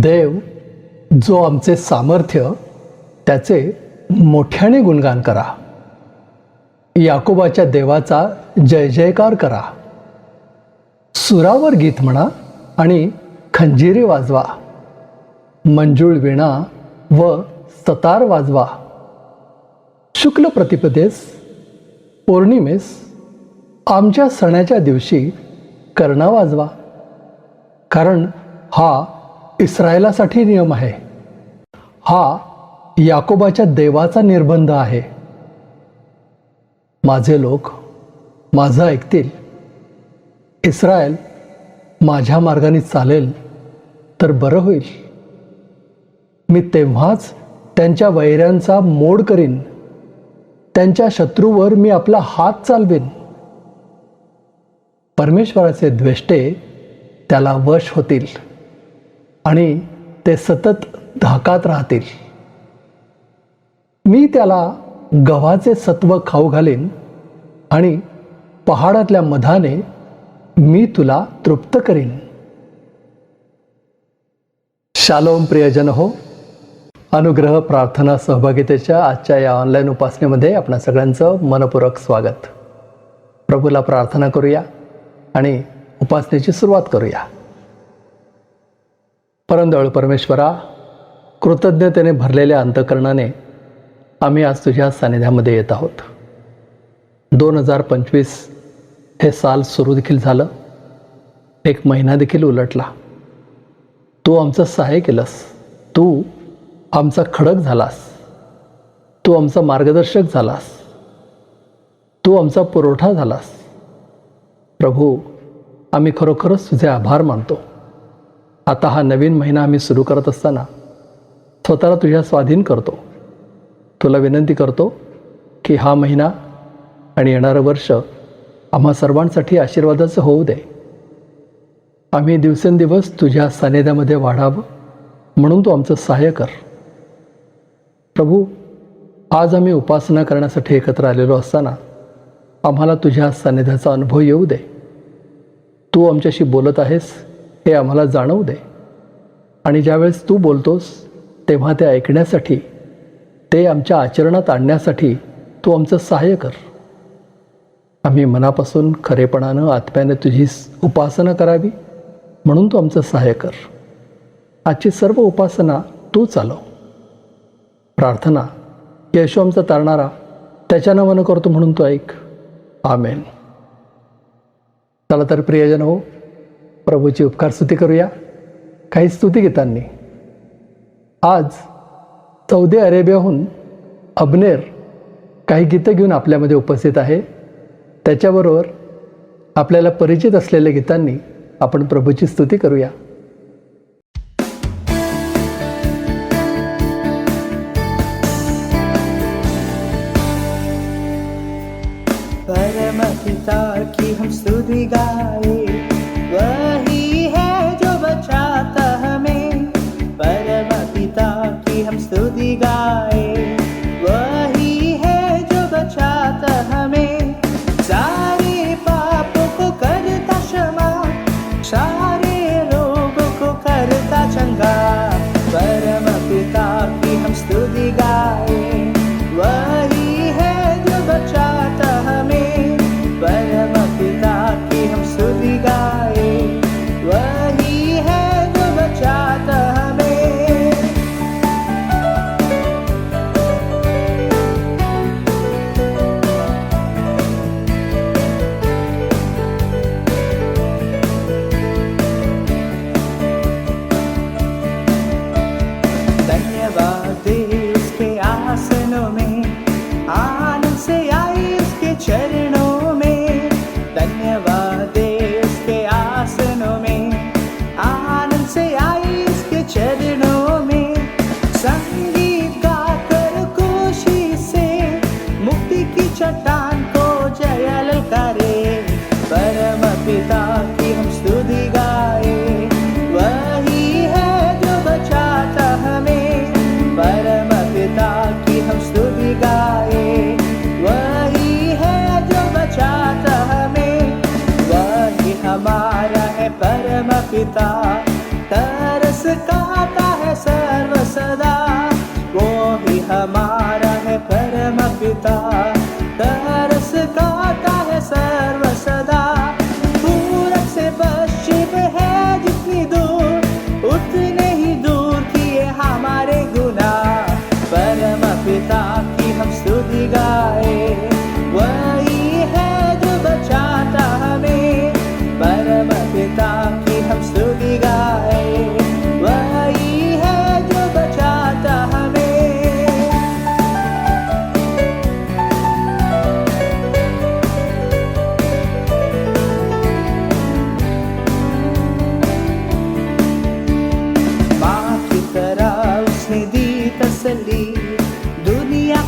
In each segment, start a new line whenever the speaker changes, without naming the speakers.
देव जो आमचे सामर्थ्य, त्याचे मोठ्याने गुणगान करा. याकोबाच्या देवाचा जय जयकार करा. सुरावर गीत म्हणा आणि खंजिरी वाजवा. मंजूळ वीणा व सतार वाजवा. शुक्ल प्रतिपदेस, पौर्णिमेस, आमच्या सणाच्या दिवशी कर्णा वाजवा. कारण हा इस्रायलासाठी नियम आहे. हा याकोबाच्या देवाचा निर्बंध आहे. माझे लोक माझं ऐकतील. इस्रायल माझ्या मार्गाने चालेल तर बरं होईल. मी तेव्हाच त्यांच्या वैऱ्यांचा मोड करीन. त्यांच्या शत्रूवर मी आपला हात चालवीन. परमेश्वराचे द्वेष्टे त्याला वश होतील आणि ते सतत धाकात राहतील. मी त्याला गव्हाचे सत्व खाऊ घालीन आणि पहाडातल्या मधाने मी तुला तृप्त करीन. शालोम प्रियजन हो, अनुग्रह प्रार्थना सहभागितेच्या आजच्या या ऑनलाईन उपासनेमध्ये आपणा सगळ्यांचं मनपूर्वक स्वागत. प्रभूला प्रार्थना करूया आणि उपासनेची सुरुवात करूया. परमदयाळू परमेश्वरा, कृतज्ञतेने भरलेल्या अंतःकरणाने आम्ही आज तुझ्या सानिध्यामध्ये येत आहोत. 2025 हे साल सुरू देखील झालं. एक महिना देखील उलटला. तू आमचं सहाय्य केलंस. तू आमचा खडक झालास. तू आमचा मार्गदर्शक झालास. तू आमचा पुरवठा झालास. प्रभू, आम्ही खरोखरच तुझे आभार मानतो. आता हा नवीन महिना आम्ही सुरू करत असताना स्वतःला तुझ्या स्वाधीन करतो. तुला विनंती करतो की हा महिना आणि येणारं वर्ष आम्हा सर्वांसाठी आशीर्वादाचं होऊ दे. आम्ही दिवसेंदिवस तुझ्या सानिध्यामध्ये वाढावं म्हणून तू आमचं सहाय्य कर. प्रभू, आज आम्ही उपासना करण्यासाठी एकत्र आलेलो असताना आम्हाला तुझ्या सानिध्याचा अनुभव येऊ दे. तू आमच्याशी बोलत आहेस हे आम्हाला जाणवू दे. आणि ज्यावेळेस तू बोलतोस तेव्हा ते ऐकण्यासाठी, ते आमच्या आचरणात आणण्यासाठी तू आमचं सहाय्य कर. आम्ही मनापासून खरेपणानं आत्म्याने तुझी उपासना करावी म्हणून तू आमचं सहाय्य कर. आजची सर्व उपासना तू चालव. प्रार्थना येशू आमचा तारणारा त्याच्या नावानं करतो म्हणून तू ऐक. आमेन. चला तर प्रियजन हो, प्रभूची उपकार स्तुती करूया काही स्तुतिगीतांनी. आज सौदी अरेबियाहून अबनेर काही गीतं घेऊन आपल्यामध्ये उपस्थित आहे. त्याच्याबरोबर आपल्याला परिचित असलेल्या गीतांनी आपण प्रभूची स्तुती करूया.
परमपिता की हम स्तुति गाए, वही है जो बचाता हमें. परमपिता की हम स्तुति गाए, वही है जो बचाता हमें. सारे पापों को करता क्षमा, सारे रोगों को करता चंगा. परमपिता की हम स्तुति गाए, वही है जो बचाता हमें. परमपिता की हम स्तुति गाए, वही है जो बचाता हमें. धन्यवाद दे उसके आसनों में, आनंद से आई उसके चरणों में. धन्यवाद दे उसके आसनों में, आनंद से आई उसके चरणों में. संगीत गाकर खुशी से मुक्ति की चट्टान को जय ललकारे. परमपिता की हम स्तुति गाए, वही है जो बचाता हमें. परमपिता की हम स्तुति गाए, वही है जो बचाता हमें. वही हमारा है परमपिता, तरस खाता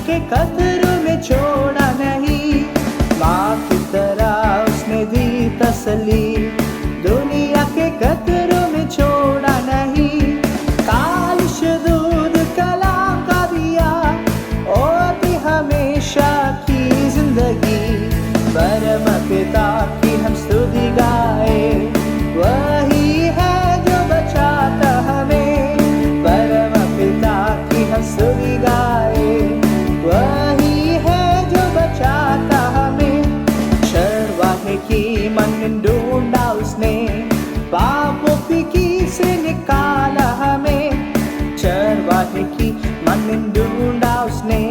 के कदरों में छोड़ा नहीं। माँ की तरह उसने दी तसल्ली, दुनिया के कदरों में छोड़ा नहीं। कालिश दूध कलाम का दिया और भी हमेशा की जिंदगी। परम पिता की हम स्तुति गाए, वही है जो बचाता हमें। परम पिता की हम स्तुति गाए, वही है जो बचाता हमें। चरवाहे की मन ढूंढा उसने, पापों की कील से निकाला हमें। चरवाहे की मन ढूंढा उसने,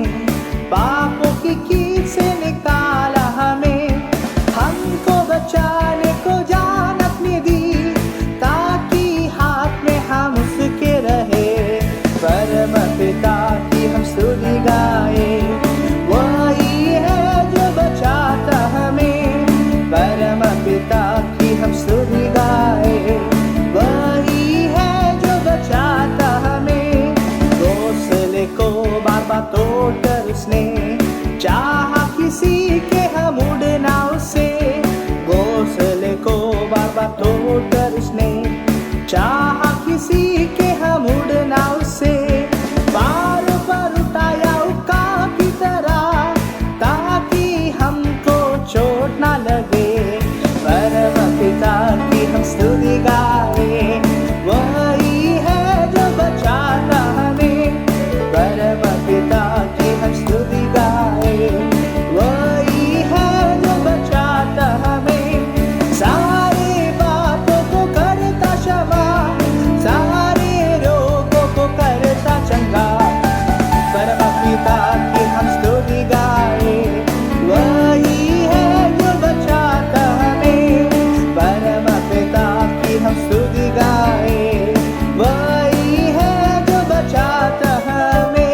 पापों की कील से निकाला हमें। हमको बचाने को जान अपनी दी, ताकि हाथ में हम उसके रहे। परम पिता की हम स्तुति गाए, वही है जो बचाता हमें। परम पिता की हम स्तुति गाए, वही है जो बचाता हमें। घोंसले को बार बार तोड़कर उसने चाहा किसी के हम उड़ना उससे। घोंसले को बार बार तोड़कर उसने चाहा किसी के हम उड़ना उससे। बारों पर उठाया उका की तरह, ताकि हमको चोट ना लगे। परम पिता की हम स्तुति गाए, वही है जो बचाता हमें। परम पिता की हम स्तुति गाए, वही है जो बचाता हमें। सारे पापों को करता क्षमा, सारे रोगों को करता चंगा। परम पिता की हम स्तुति गाए, वही है जो बचाता हमें। परम पिता की हम स्तुति गाए, वही है जो बचाता हमें।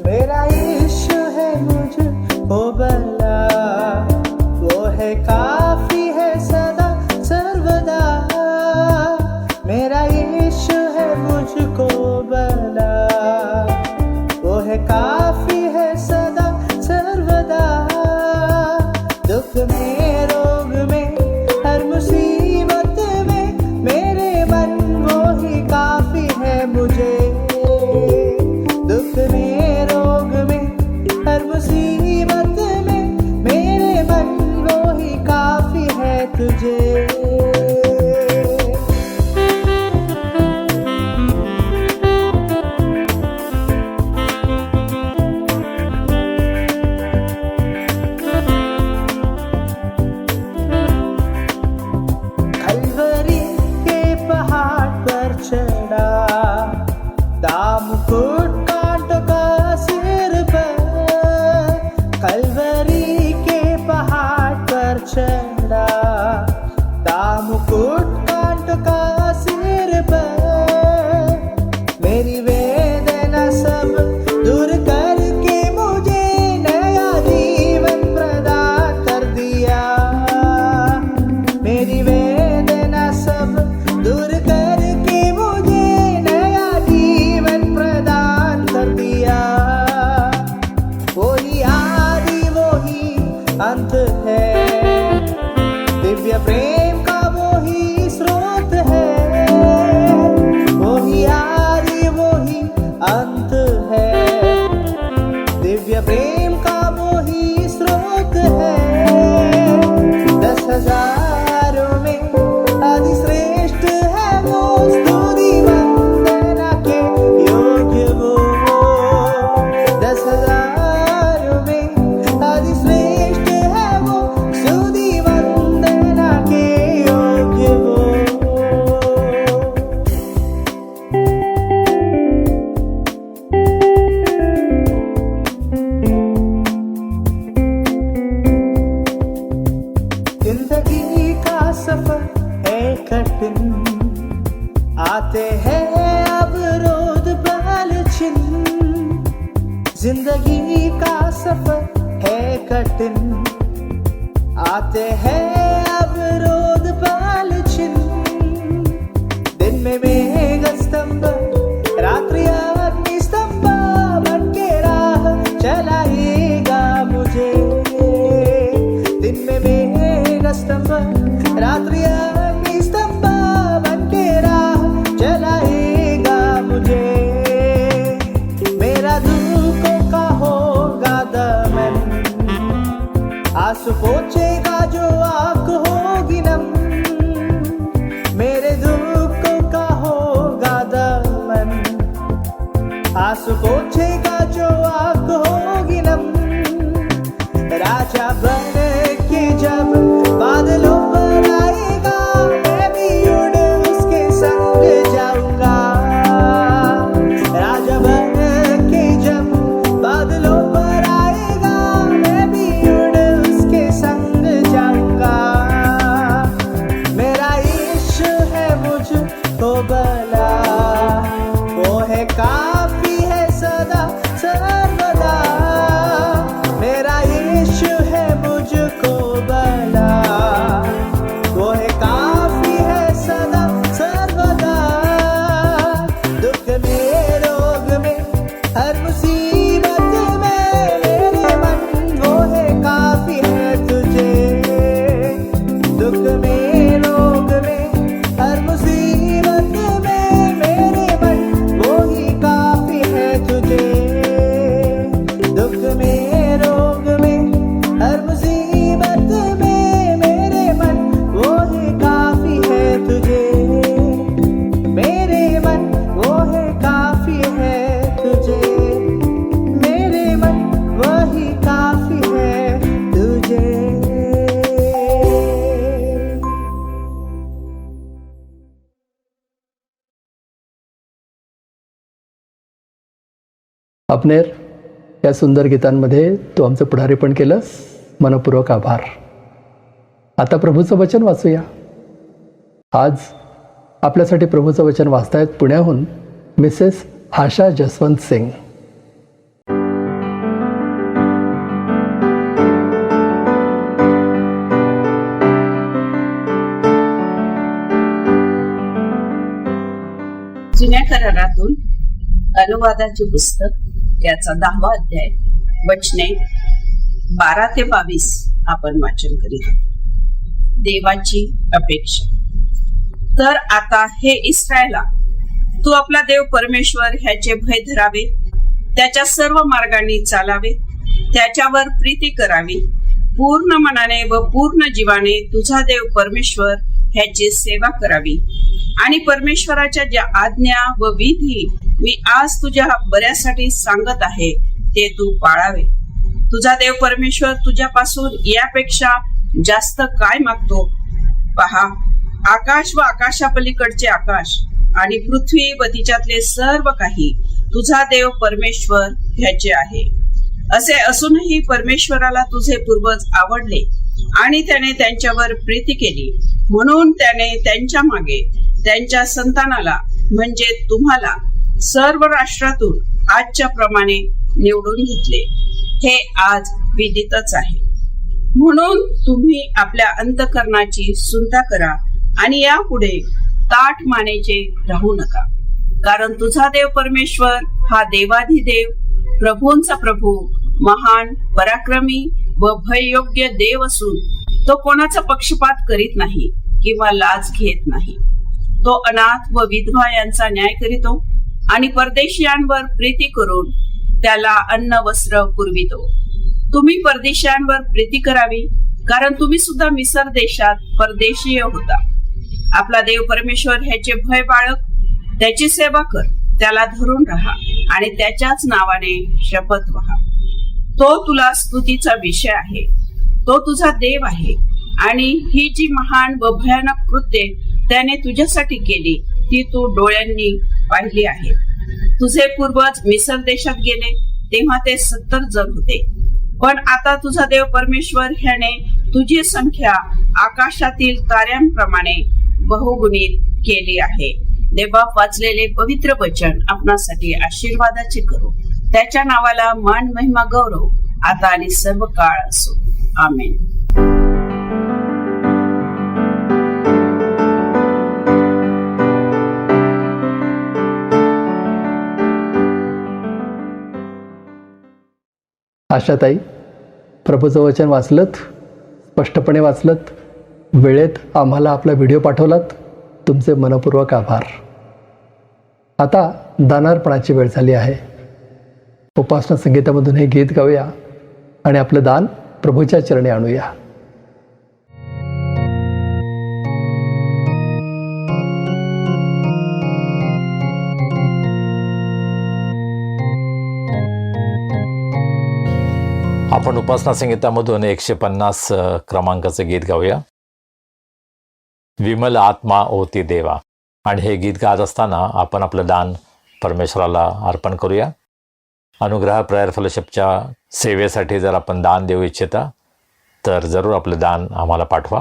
मेरा यीशु है मुझको भला, वो है काफी है सदा सर्वदा। मेरा यीशु है मुझको भला, वो है काफी है सदा सर्वदा। दुख में रोग में हर मुसीबत में मेरे मन वो ही काफी है मुझे। दुख में रोग में हर मुसीबत में मेरे मन वो ही काफी है तुझे। कलवरी के पहाड़ पर चढ़ा, दामुकुट कांटों का सिर पर। कलवरी के पहाड़ पर चढ़ा, दामुकुट कांटों का सिर पर। मेरी वेदना सब दूर करके मुझे नया जीवन प्रदान कर दिया। मेरी वेदना सब दूर करके मुझे नया जीवन प्रदान कर दिया। वही आदि वही अंत है, दिव्य प्रेम का वही स्रोत है। वही आदि वही अंत है, दिव्य प्रेम का वही स्रोत है। 10,000 में आदि श्रेष्ठ है वो, स्तुति वंदना के योग्य वो। 10,000 में आदि श्रेष्ठ है वो, स्तुति वंदना के आते हैं अब रोद बाल छिन, जिंदगी का सफर है कठिन। आते हैं अब रोद बाल छिन, दिन में मेघ स्तंभ, रात्रि अग्निस्तंभ, बनके राह चलाएगा मुझे। दिन में मेघ स्तंभ, रात्रि अग्निस्तंभ, बनके राह चलाएगा मुझे। मेरा दुखों का होगा दमन, आंसू पोंछेगा जो आंख होगी नम। मेरे दुखों का होगा दमन, आंसू पोंछेगा जो आंख होगी नम। राजा बन के जब बादलों पर आएगा, मैं भी उड़ उसके संग जाऊंगा। राजा बन के जब बादलों पर आएगा, मैं भी उड़ उसके संग जाऊंगा। मेरा इश्क है मुझको भला, वो है काफी है सदा सर्वदा। मेरा इश्क है मुझको भला, वो है काफी है सदा सर्वदा। दुख में रोग में हर मुसीबत में, मेरे मन वो है काफी है तुझे। दुख में रोग में हर मुसीबत में, मेरे मन वो ही काफी है तुझे। दुख में रोग में हर मुसीबत में, मेरे मन वो ही काफी है तुझे। मेरे मन वो है काफी है तुझे, मेरे मन वही काफी है तुझे।
अबनेर, या सुंदर गीतांमध्ये तू आमचं पुढारीपण केलंस, मनपूर्वक आभार. आता प्रभूचं वचन वाचूया. आज आपल्यासाठी प्रभूचं वचन वाचतायत पुण्याहून मिसेस आशा जसवंत सिंग.
जुन्या करारातून अनुवादाचे पुस्तक, त्याचा 10वा अध्याय, वचने 12 ते 22 आपण वाचन करीत आहोत. देवाची अपेक्षा. तर आता हे इस्रायला, तू आपला देव परमेश्वर ह्याचे भय धरावे, त्याच्या सर्व मार्गांनी चालावे, त्याच्यावर प्रीती करावी, पूर्ण मनाने व पूर्ण जीवाने तुझा देव परमेश्वर ह्याची सेवा करावी, आणि परमेश्वराच्या ज्या आज्ञा व विधी मी आज तुझ्या बऱ्यासाठी सांगत आहे ते तू पाळावे. तुझा देव परमेश्वर तुझ्यापासून यापेक्षा जास्त काय मागतो? पहा, आकाश व आकाशापलीकडचे आकाश आणि पृथ्वी व तिच्यातले सर्व काही तुझा देव परमेश्वर ह्याचे आहे. असे असूनही परमेश्वराला तुझे पूर्वज आवडले आणि त्याने त्यांच्यावर प्रीती केली, म्हणून त्याने त्यांच्या मागे त्यांच्या संतानाला म्हणजे तुम्हाला सर्व राष्ट्रातून आजच्या प्रमाणे निवडून घेतले. हे आज विदितच आहे. म्हणून तुम्ही आपल्या अंतःकरणाची सुंता करा आणि यापुढे ताठ मानेचे राहू नका, कारण तुझा देव परमेश्वर हा देवाधिदेव, प्रभूंचा प्रभू, महान, पराक्रमी व भययोग्य देव असून तो कोणाचा पक्षपात करीत नाही किंवा लाज घेत नाही. तो अनाथ व विधवा यांचा न्याय करीतो आणि परदेशियांवर प्रीती करून त्याला अन्न वस्त्र पुरवितो. तुम्ही परदेशियांवर प्रीती करावी, कारण तुम्ही सुद्धा मिसर देशात परदेशीय होता. आपला देव परमेश्वर ह्याचे भय बाळग, त्याची सेवा कर, त्याला धरून राहा आणि त्याच्याच नावाने शपथ वहा. तो तुला स्तुतीचा विषय आहे. तो तुझा देव आहे आणि ही जी महान व भयानक कृत्ये त्याने तुझ्यासाठी केली ती तू डोळ्यांनी पाहिली आहे. तुझे पूर्वज मिसर देशात गेले तेव्हा ते 70 जण होते, पण आता तुझा देव परमेश्वर ह्याने तुझी संख्या आकाशातील ताऱ्यांप्रमाणे बहुगुणित केली आहे. देवबाप वाचलेले पवित्र वचन आपणासाठी आशीर्वादाचे करो. त्याच्या नावाला मान महिमा गौरव आता आणि सर्व काळ असो. आमेन.
आशाताई, प्रभूचं वचन वाचलत, स्पष्टपणे वाचलत, वेळेत आम्हाला आपला व्हिडिओ पाठवलात, तुमचे मनपूर्वक आभार. आता दानार्पणाची वेळ झाली आहे. उपासना संगीतामधून हे गीत गाऊया आणि आपलं दान प्रभूच्या चरणी आणूया.
आपण उपासना संगीतामधून 150 क्रमांकाचं गीत गाऊया. विमल आत्मा ओती देवा. आणि हे गीत गात असताना आपण आपलं दान परमेश्वराला अर्पण करूया. अनुग्रह प्रेयर फेलोशिपच्या सेवेसाठी जर आपण दान देऊ इच्छिता तर जरूर आपलं दान आम्हाला पाठवा.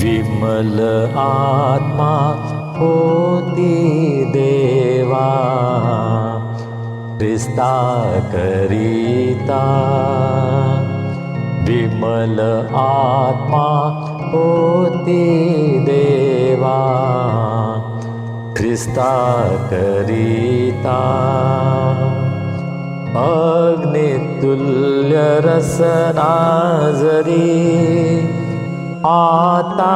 विमल आत्मा होती देवा, ख्रिस्ता करिता. विमल आत्मा होती देवा, ख्रिस्ता करिता. अग्नितुल्य रसना जरी आता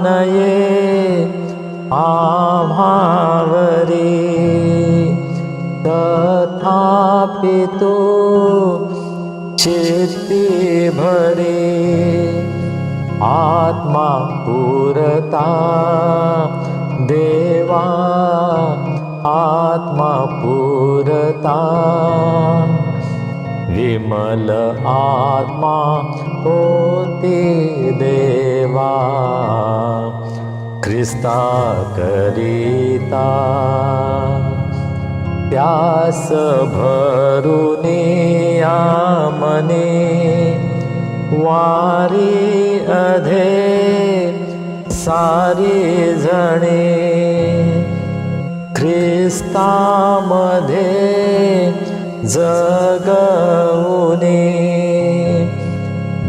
नये आम्हावरी, तथापि तो चित्ती भरे आत्मा पुरता देवा, आत्मा पुरता. विमल आत्मा होती देवा, ख्रिस्ता करिता. त्यास भरुनी आमने वारी अधे सारी जणे, ख्रिस्तामध्ये जगवणे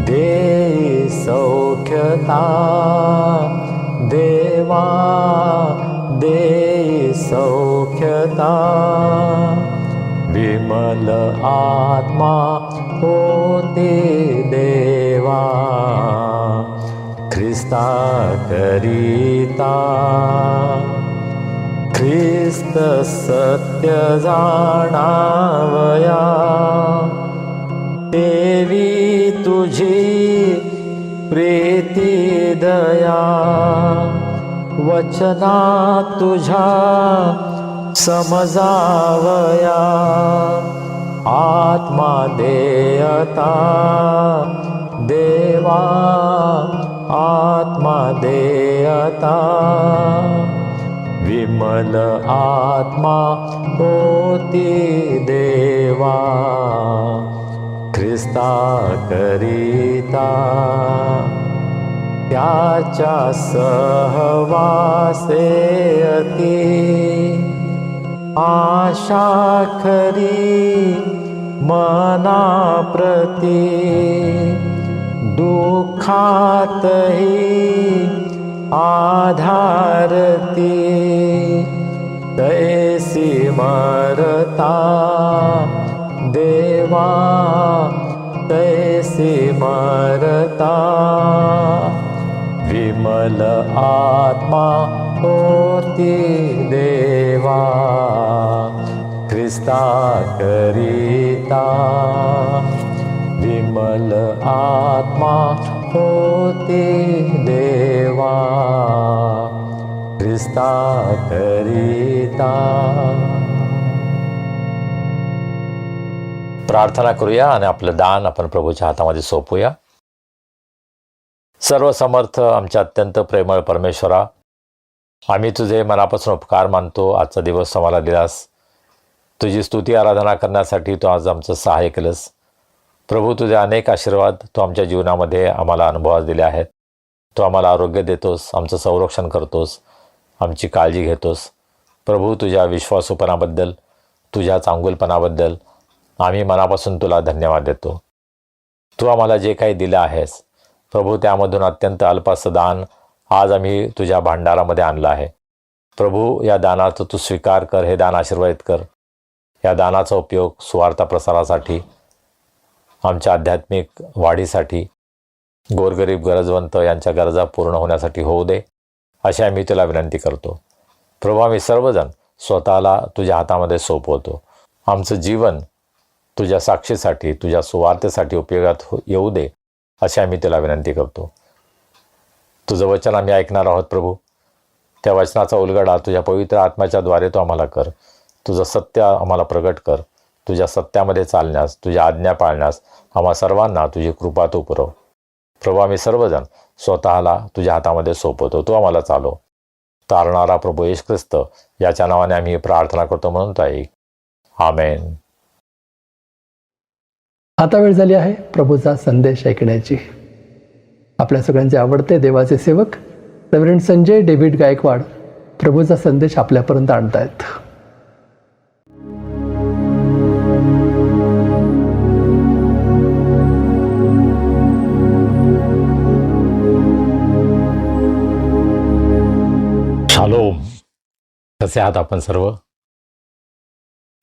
देई सौख्यता देवा, देई सौख्यता. विमल आत्मा होती देवा, ख्रिस्ता करिता. ख्रिस्त सत्य जाणावया, देवी तुझी प्रीती दया. वचना तुझा समजावया, आत्मा देयता देवा, आत्मा देयता. विमल आत्मा होती देवा, ख्रिस्ता करिता. त्याच्या सहवासे अति आशा खरी मना प्रती. दुःखातही आधारती, तैसी मरता देवा, तैसी मरता. विमल आत्मा होती देवा, ख्रिस्ता करिता. विमल आत्मा होती देवा, ख्रिस्ता करिता. प्रार्थना करूया आणि आपलं दान आपण प्रभूच्या हातामध्ये सोपूया. सर्व समर्थ आमच्या अत्यंत प्रेमळ परमेश्वरा, आम्ही तुझे मनापासून उपकार मानतो. आजचा दिवस आम्हाला दिलास, तुझी स्तुती आराधना करण्यासाठी तू आज आमचं सहाय्य केलंस. प्रभू, तुझे अनेक आशीर्वाद तू आमच्या जीवनामध्ये आम्हाला अनुभवास दिले आहेत. तू आम्हाला आरोग्य देतोस, आमचं संरक्षण करतोस, आमची काळजी घेतोस. प्रभू, तुझ्या विश्वासूपणाबद्दल, तुझ्या चांगुलपणाबद्दल आम्ही मनापासून तुला धन्यवाद देतो. तू आम्हाला जे काही दिलं आहेस प्रभू, त्यामधून अत्यंत अल्पसं दान आज आम्ही तुझ्या भांडारामध्ये आणलं आहे. प्रभू, या दानाचा तू स्वीकार कर, हे दान आशीर्वादित कर. या दानाचा उपयोग सुवार्ता प्रसारासाठी, आमच्या आध्यात्मिक वाढीसाठी, गोरगरीब गरजवंत यांच्या गरजा पूर्ण होण्यासाठी होऊ दे, अशी आम्ही तुला विनंती करतो. प्रभू, आम्ही सर्वजण स्वतःला तुझ्या हातामध्ये सोपवतो. आमचं जीवन तुझ्या साक्षीसाठी, तुझ्या सुवार्तेसाठी उपयोगात येऊ दे, अशी आम्ही तुला विनंती करतो. तुझं वचन आम्ही ऐकणार आहोत प्रभू. त्या वचनाचा उलगडा तुझ्या पवित्र आत्म्याच्या द्वारे तू आम्हाला कर. तुझं सत्य आम्हाला प्रगट कर. तुझ्या सत्यामध्ये चालण्यास, तुझ्या आज्ञा पाळण्यास आम्हा सर्वांना तुझी कृपा तू पुरव. प्रभू, आम्ही सर्वजण स्वतःला तुझ्या हातामध्ये सोपवतो. तू आम्हाला चालव. तारणारा प्रभू येशू ख्रिस्त याच्या नावाने आम्ही प्रार्थना करतो म्हणून तो ऐक. आमेन.
आता वेळ झाली आहे प्रभूचा संदेश ऐकण्याची. आपल्या सगळ्यांचे आवडते देवाचे सेवक रेव्हरंड संजय डेव्हिड गायकवाड प्रभूचा संदेश आपल्यापर्यंत आणतायत.
शालोम. कसे आहात आपण सर्व?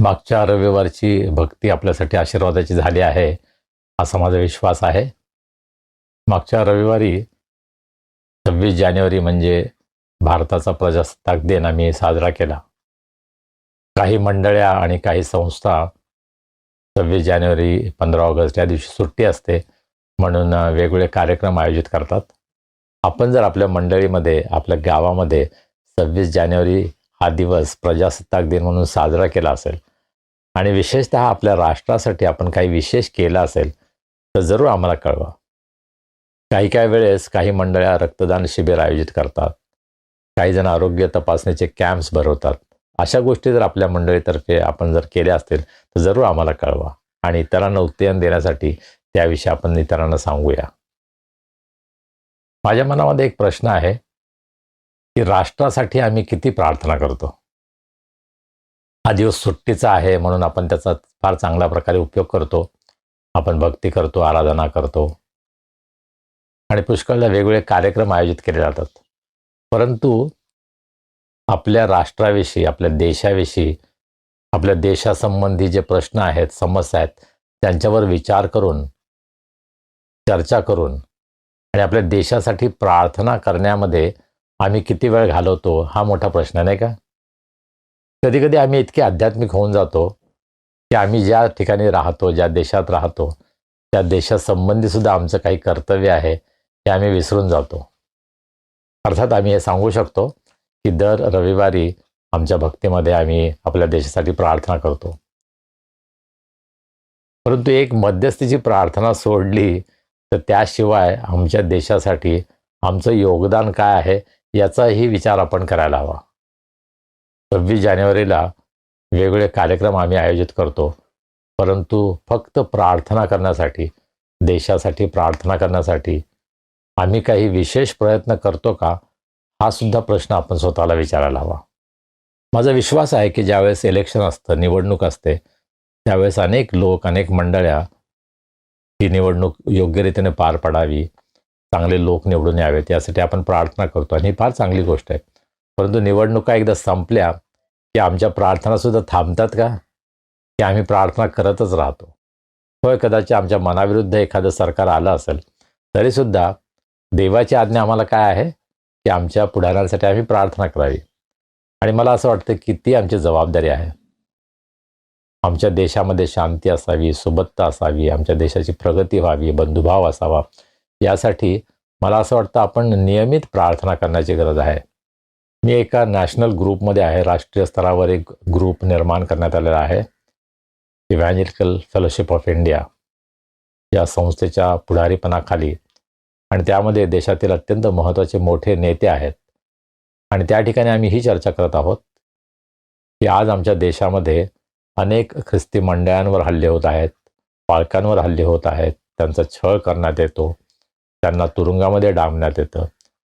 मागच्या रविवारची भक्ती आपल्यासाठी आशीर्वादाची झाली आहे असा माझा विश्वास आहे. मागच्या रविवारी 26 जानेवारी म्हणजे भारताचा प्रजासत्ताक दिन आम्ही साजरा केला. काही मंडळ्या आणि काही संस्था 26 जानेवारी 15 ऑगस्ट या दिवशी सुट्टी असते म्हणून वेगवेगळे कार्यक्रम आयोजित करतात. आपण जर आपल्या मंडळीमध्ये, आपल्या गावामध्ये 26 जानेवारी हा दिवस प्रजासत्ताक दिन म्हणून साजरा केला असेल आणि विशेषतः आपल्या राष्ट्रासाठी आपण काही विशेष केलं असेल तर जरूर आम्हाला कळवा. काही वेळेस काही मंडळ्या रक्तदान शिबिर आयोजित करतात. काही जण आरोग्य तपासणीचे कॅम्प्स भरवतात. अशा गोष्टी जर आपल्या मंडळीतर्फे आपण जर केल्या असतील तर जरूर आम्हाला कळवा आणि इतरांना उत्तेजन देण्यासाठी त्याविषयी आपण इतरांना सांगूया. माझ्या मनामध्ये एक प्रश्न आहे की राष्ट्रासाठी आम्ही किती प्रार्थना करतो? हा दिवस सुट्टीचा आहे म्हणून आपण त्याचा फार चांगल्या प्रकारे उपयोग करतो. आपण भक्ती करतो, आराधना करतो आणि पुष्कळदा वेगवेगळे कार्यक्रम आयोजित केले जातात. परंतु आपल्या राष्ट्राविषयी, आपल्या देशाविषयी, आपल्या देशासंबंधी जे प्रश्न आहेत, समस्या आहेत, त्यांच्यावर विचार करून, चर्चा करून आणि आपल्या देशासाठी प्रार्थना करण्यामध्ये आम्ही किती वेळ घालवतो हा मोठा प्रश्न नाही का? कधी कधी आम्ही इतके आध्यात्मिक होऊन जातो की आम्ही ज्या ठिकाणी राहतो, ज्या देशात राहतो, त्या देशासंबंधी सुद्धा आमचं काही कर्तव्य आहे हे आम्ही विसरून जातो. अर्थात आम्ही हे सांगू शकतो की दर रविवारी आमच्या भक्तीमध्ये आम्ही आपल्या देशासाठी प्रार्थना करतो. परंतु एक मध्यस्थीची प्रार्थना सोडली तर त्याशिवाय आमच्या देशासाठी आमचं योगदान काय आहे याचाही विचार आपण करायला हवा. 26 जानेवारीला वेगवेगळे कार्यक्रम आम्ही आयोजित करतो, परंतु फक्त प्रार्थना करण्यासाठी, देशासाठी प्रार्थना करण्यासाठी आम्ही काही विशेष प्रयत्न करतो का हा सुद्धा प्रश्न आपण स्वतःला विचारायला हवा. माझा विश्वास आहे की ज्यावेळेस इलेक्शन असतं, निवडणूक असते, त्यावेळेस अनेक लोक, अनेक मंडळ्या ही निवडणूक योग्य रीतीने पार पडावी, चांगले लोक निवडून यावेत यासाठी आपण प्रार्थना करतो आणि ही फार चांगली गोष्ट आहे. परंतु निवडणुका एकदा संपल्या की आमच्या प्रार्थनासुद्धा थांबतात का, की आम्ही प्रार्थना करतच राहतो? होय, कदाचित आमच्या मनाविरुद्ध एखादं सरकार आलं असेल तरीसुद्धा देवाची आज्ञा आम्हाला काय आहे की आमच्या पुढाऱ्यांसाठी आम्ही प्रार्थना करावी. आणि मला असं वाटतं की ती आमची जबाबदारी आहे. आमच्या देशामध्ये शांती असावी, सुबत्ता असावी, आमच्या देशाची प्रगती व्हावी, बंधुभाव असावा, यासाठी मला असं वाटतं आपण नियमित प्रार्थना करण्याची गरज आहे. मी एका नॅशनल ग्रुपमध्ये आहे, राष्ट्रीय स्तरावर एक ग्रुप निर्माण करण्यात आलेला आहे, इव्हँजेलिकल फेलोशिप ऑफ इंडिया या संस्थेच्या पुढारीपणाखाली. आणि त्यामध्ये देशातील अत्यंत महत्त्वाचे मोठे नेते आहेत. आणि त्या ठिकाणी आम्ही ही चर्चा करत आहोत की आज आमच्या देशामध्ये अनेक ख्रिस्ती मंडळांवर हल्ले होत आहेत, पालकांवर हल्ले होत आहेत, त्यांचा छळ करण्यात येतो, त्यांना तुरुंगामध्ये डांबण्यात येतं.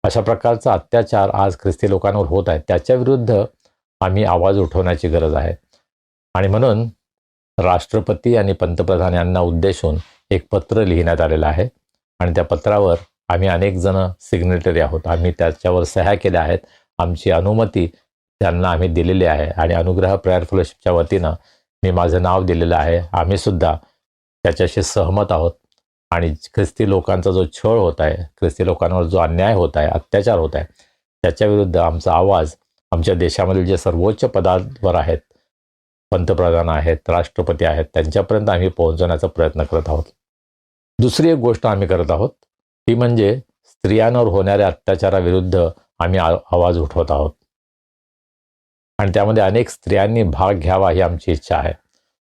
अशा प्रकारचा अत्याचार आज ख्रिस्ती लोकांवर होत आहे, त्याच्या विरुद्ध आम्ही आवाज उठवण्याची गरज आहे. आणि म्हणून राष्ट्रपती आणि पंतप्रधान यांना उद्देशून एक पत्र लिहिण्यात आलेलं आहे आणि त्या पत्रावर आम्ही अनेक जण सिग्नेटरी आहोत. आम्ही त्याच्यावर सह्या केल्या आहेत. आमची अनुमती त्यांना आम्ही दिलेली आहे आणि अनुग्रह प्रेयर फेलोशिपच्या वतीनं मी माझं नाव दिलेलं आहे. आम्ही सुद्धा त्याच्याशी सहमत आहोत आणि ख्रिस्ती लोकांचा जो छळ होत आहे, ख्रिस्ती लोकांवर जो अन्याय होत आहे, अत्याचार होत आहे, त्याच्याविरुद्ध आमचा आवाज आमच्या देशामधील जे सर्वोच्च पदावर आहेत, पंतप्रधान आहेत, राष्ट्रपती आहेत, त्यांच्यापर्यंत आम्ही पोहोचवण्याचा प्रयत्न करत आहोत. दुसरी एक गोष्ट आम्ही करत आहोत ती म्हणजे स्त्रियांवर होणाऱ्या अत्याचाराविरुद्ध आम्ही आवाज उठवत आहोत आणि त्यामध्ये अनेक स्त्रियांनी भाग घ्यावा ही आमची इच्छा आहे.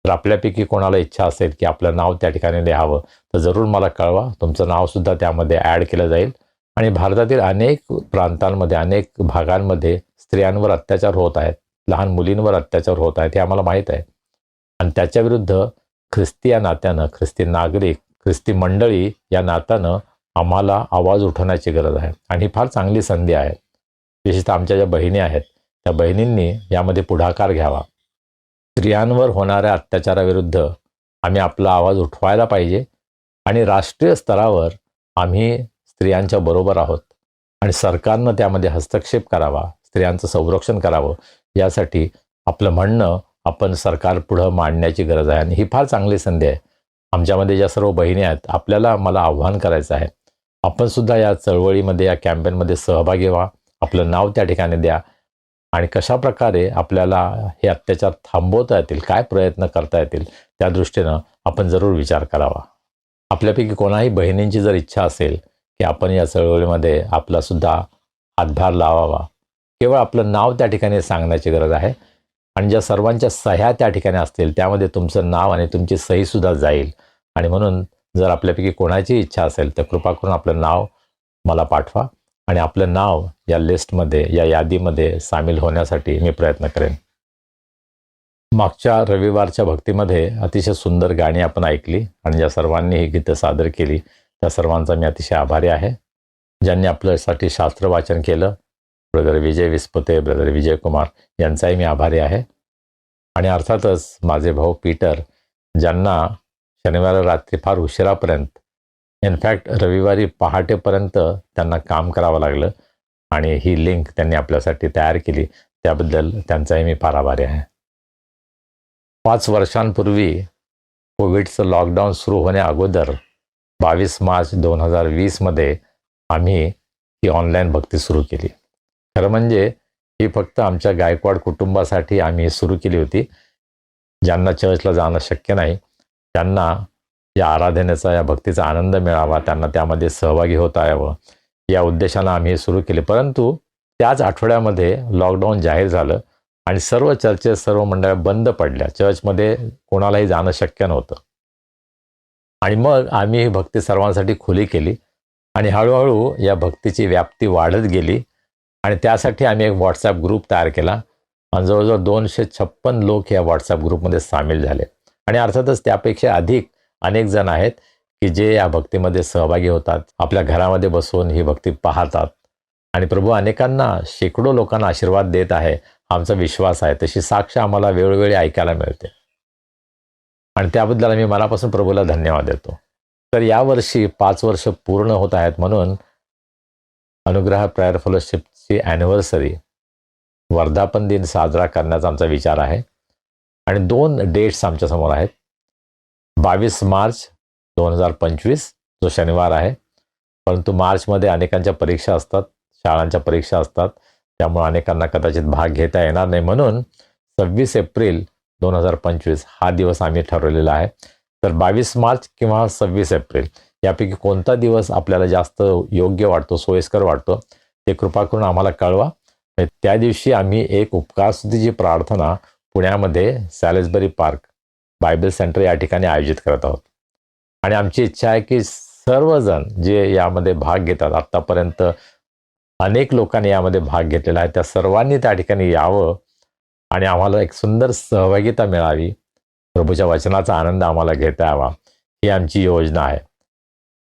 तर आपल्यापैकी कोणाला इच्छा असेल की आपलं नाव त्या ठिकाणी लिहावं तर जरूर मला कळवा. तुमचं नावसुद्धा त्यामध्ये ॲड केलं जाईल. आणि भारतातील अनेक प्रांतांमध्ये, अनेक भागांमध्ये स्त्रियांवर अत्याचार होत आहेत, लहान मुलींवर अत्याचार होत आहेत, हे आम्हाला माहीत आहे. आणि त्याच्याविरुद्ध ख्रिस्ती या नात्यानं, ख्रिस्ती नागरिक, ख्रिस्ती मंडळी या नात्यानं आम्हाला आवाज उठवण्याची गरज आहे. आणि ही फार चांगली संधी आहे. विशेषतः आमच्या ज्या बहिणी आहेत त्या बहिणींनी यामध्ये पुढाकार घ्यावा. स्त्रियांवर होणाऱ्या अत्याचाराविरुद्ध आम्ही आपला आवाज उठवायला पाहिजे आणि राष्ट्रीय स्तरावर आम्ही स्त्रियांच्या बरोबर आहोत आणि सरकारनं त्यामध्ये हस्तक्षेप करावा, स्त्रियांचं संरक्षण करावं, यासाठी आपलं म्हणणं आपण सरकारपुढं मांडण्याची गरज आहे. आणि ही फार चांगली संधी आहे. आमच्यामध्ये ज्या सर्व बहिणी आहेत, मला आव्हान करायचं आहे, आपण सुद्धा या चळवळीमध्ये, या कॅम्पेनमध्ये सहभागी व्हा. आपलं नाव त्या ठिकाणी द्या आणि कशा प्रकारे आपल्याला हे अत्याचार थांबवता येतील, काय प्रयत्न करता येतील, त्या दृष्टीनं आपण जरूर विचार करावा. आपल्यापैकी कोणाही बहिणींची जर इच्छा असेल की आपण या चळवळीमध्ये आपलासुद्धा हातभार लावावा, केवळ आपलं नाव त्या ठिकाणी सांगण्याची गरज आहे आणि ज्या सर्वांच्या सह्या त्या ठिकाणी असतील त्यामध्ये तुमचं नाव आणि तुमची सहीसुद्धा जाईल. आणि म्हणून जर आपल्यापैकी कोणाची इच्छा असेल तर कृपा करून आपलं नाव मला पाठवा आणि आपलं नाव या लिस्टमध्ये, या यादीमध्ये सामील होण्यासाठी मी प्रयत्न करेन. मागच्या रविवारच्या भक्तीमध्ये अतिशय सुंदर गाणी आपण ऐकली आणि ज्या सर्वांनी ही गीतं सादर केली त्या सर्वांचा मी अतिशय आभारी आहे. ज्यांनी आपल्यासाठी शास्त्र वाचन केलं, ब्रदर विजय विस्पते, ब्रदर विजय कुमार, यांचाही मी आभारी आहे. आणि अर्थातच माझे भाऊ पीटर, ज्यांना शनिवारी रात्री फार उशिरापर्यंत, इनफॅक्ट रविवारी पहाटेपर्यंत त्यांना काम करावं लागलं आणि ही लिंक त्यांनी आपल्यासाठी तयार केली, त्याबद्दल त्यांचाही मी फार आभारी आहे. 5 वर्षांपूर्वी कोविडचं लॉकडाऊन सुरू होण्या अगोदर 22 मार्च 2020मध्ये आम्ही ही ऑनलाईन भक्ती सुरू केली. खरं म्हणजे ही फक्त आमच्या गायकवाड कुटुंबासाठी आम्ही सुरू केली होती. ज्यांना चर्चला जाणं शक्य नाही त्यांना या आराधनेचा, या भक्तीचा आनंद मिळावा, त्यांना त्यामध्ये सहभागी होता यावं, या उद्देशानं आम्ही हे सुरू केले. परंतु त्याच आठवड्यामध्ये लॉकडाऊन जाहीर झालं आणि सर्व चर्चेस, सर्व मंडळ्या बंद पडल्या. चर्चमध्ये कोणालाही जाणं शक्य नव्हतं. आणि मग आम्ही ही भक्ती सर्वांसाठी खुली केली आणि हळूहळू या भक्तीची व्याप्ती वाढत गेली आणि त्यासाठी आम्ही एक व्हॉट्सॲप ग्रुप तयार केला आणि जवळजवळ 256 लोक या व्हॉट्सॲप ग्रुपमध्ये सामील झाले. आणि अर्थातच त्यापेक्षा अधिक अनेक जण आहेत की जे या भक्तीमध्ये सहभागी होतात, आपल्या घरामध्ये बसून ही भक्ती पाहतात आणि प्रभू अनेकांना, शेकडो लोकांना आशीर्वाद देत आहे, आमचा विश्वास आहे. तशी साक्ष आम्हाला वेळोवेळी ऐकायला मिळते आणि त्याबद्दल आम्ही मनापासून प्रभूला धन्यवाद देतो. तर यावर्षी 5 वर्ष पूर्ण होत आहेत, म्हणून अनुग्रह प्रेयर फेलोशिपची ॲनिव्हर्सरी, वर्धापन दिन साजरा करण्याचा आमचा विचार आहे. आणि 2 डेट्स आमच्यासमोर आहेत. 22 मार्च 2025 जो शनिवार आहे, परंतु मार्चमध्ये अनेकांच्या परीक्षा असतात, शाळांच्या परीक्षा असतात, त्यामुळे अनेकांना कदाचित भाग घेता येणार नाही. म्हणून 26 एप्रिल 2025 हा दिवस आम्ही ठरवलेला आहे. तर 22 मार्च किंवा 26 एप्रिल यापैकी कोणता दिवस आपल्याला जास्त योग्य वाटतो, सोयीस्कर वाटतो, ते कृपा करून आम्हाला कळवा. त्या दिवशी आम्ही एक उपकारस्तुतीची प्रार्थना पुण्यामध्ये सॅलिसबरी पार्क बायबल सेंटर या ठिकाणी आयोजित करत आहोत. आणि आमची इच्छा आहे की सर्वजण जे यामध्ये भाग घेतात, आत्तापर्यंत अनेक लोकांनी यामध्ये भाग घेतलेला आहे, त्या सर्वांनी त्या ठिकाणी यावं आणि आम्हाला एक सुंदर सहभागिता मिळावी, प्रभूच्या वचनाचा आनंद आम्हाला घेता यावा, ही आमची योजना आहे.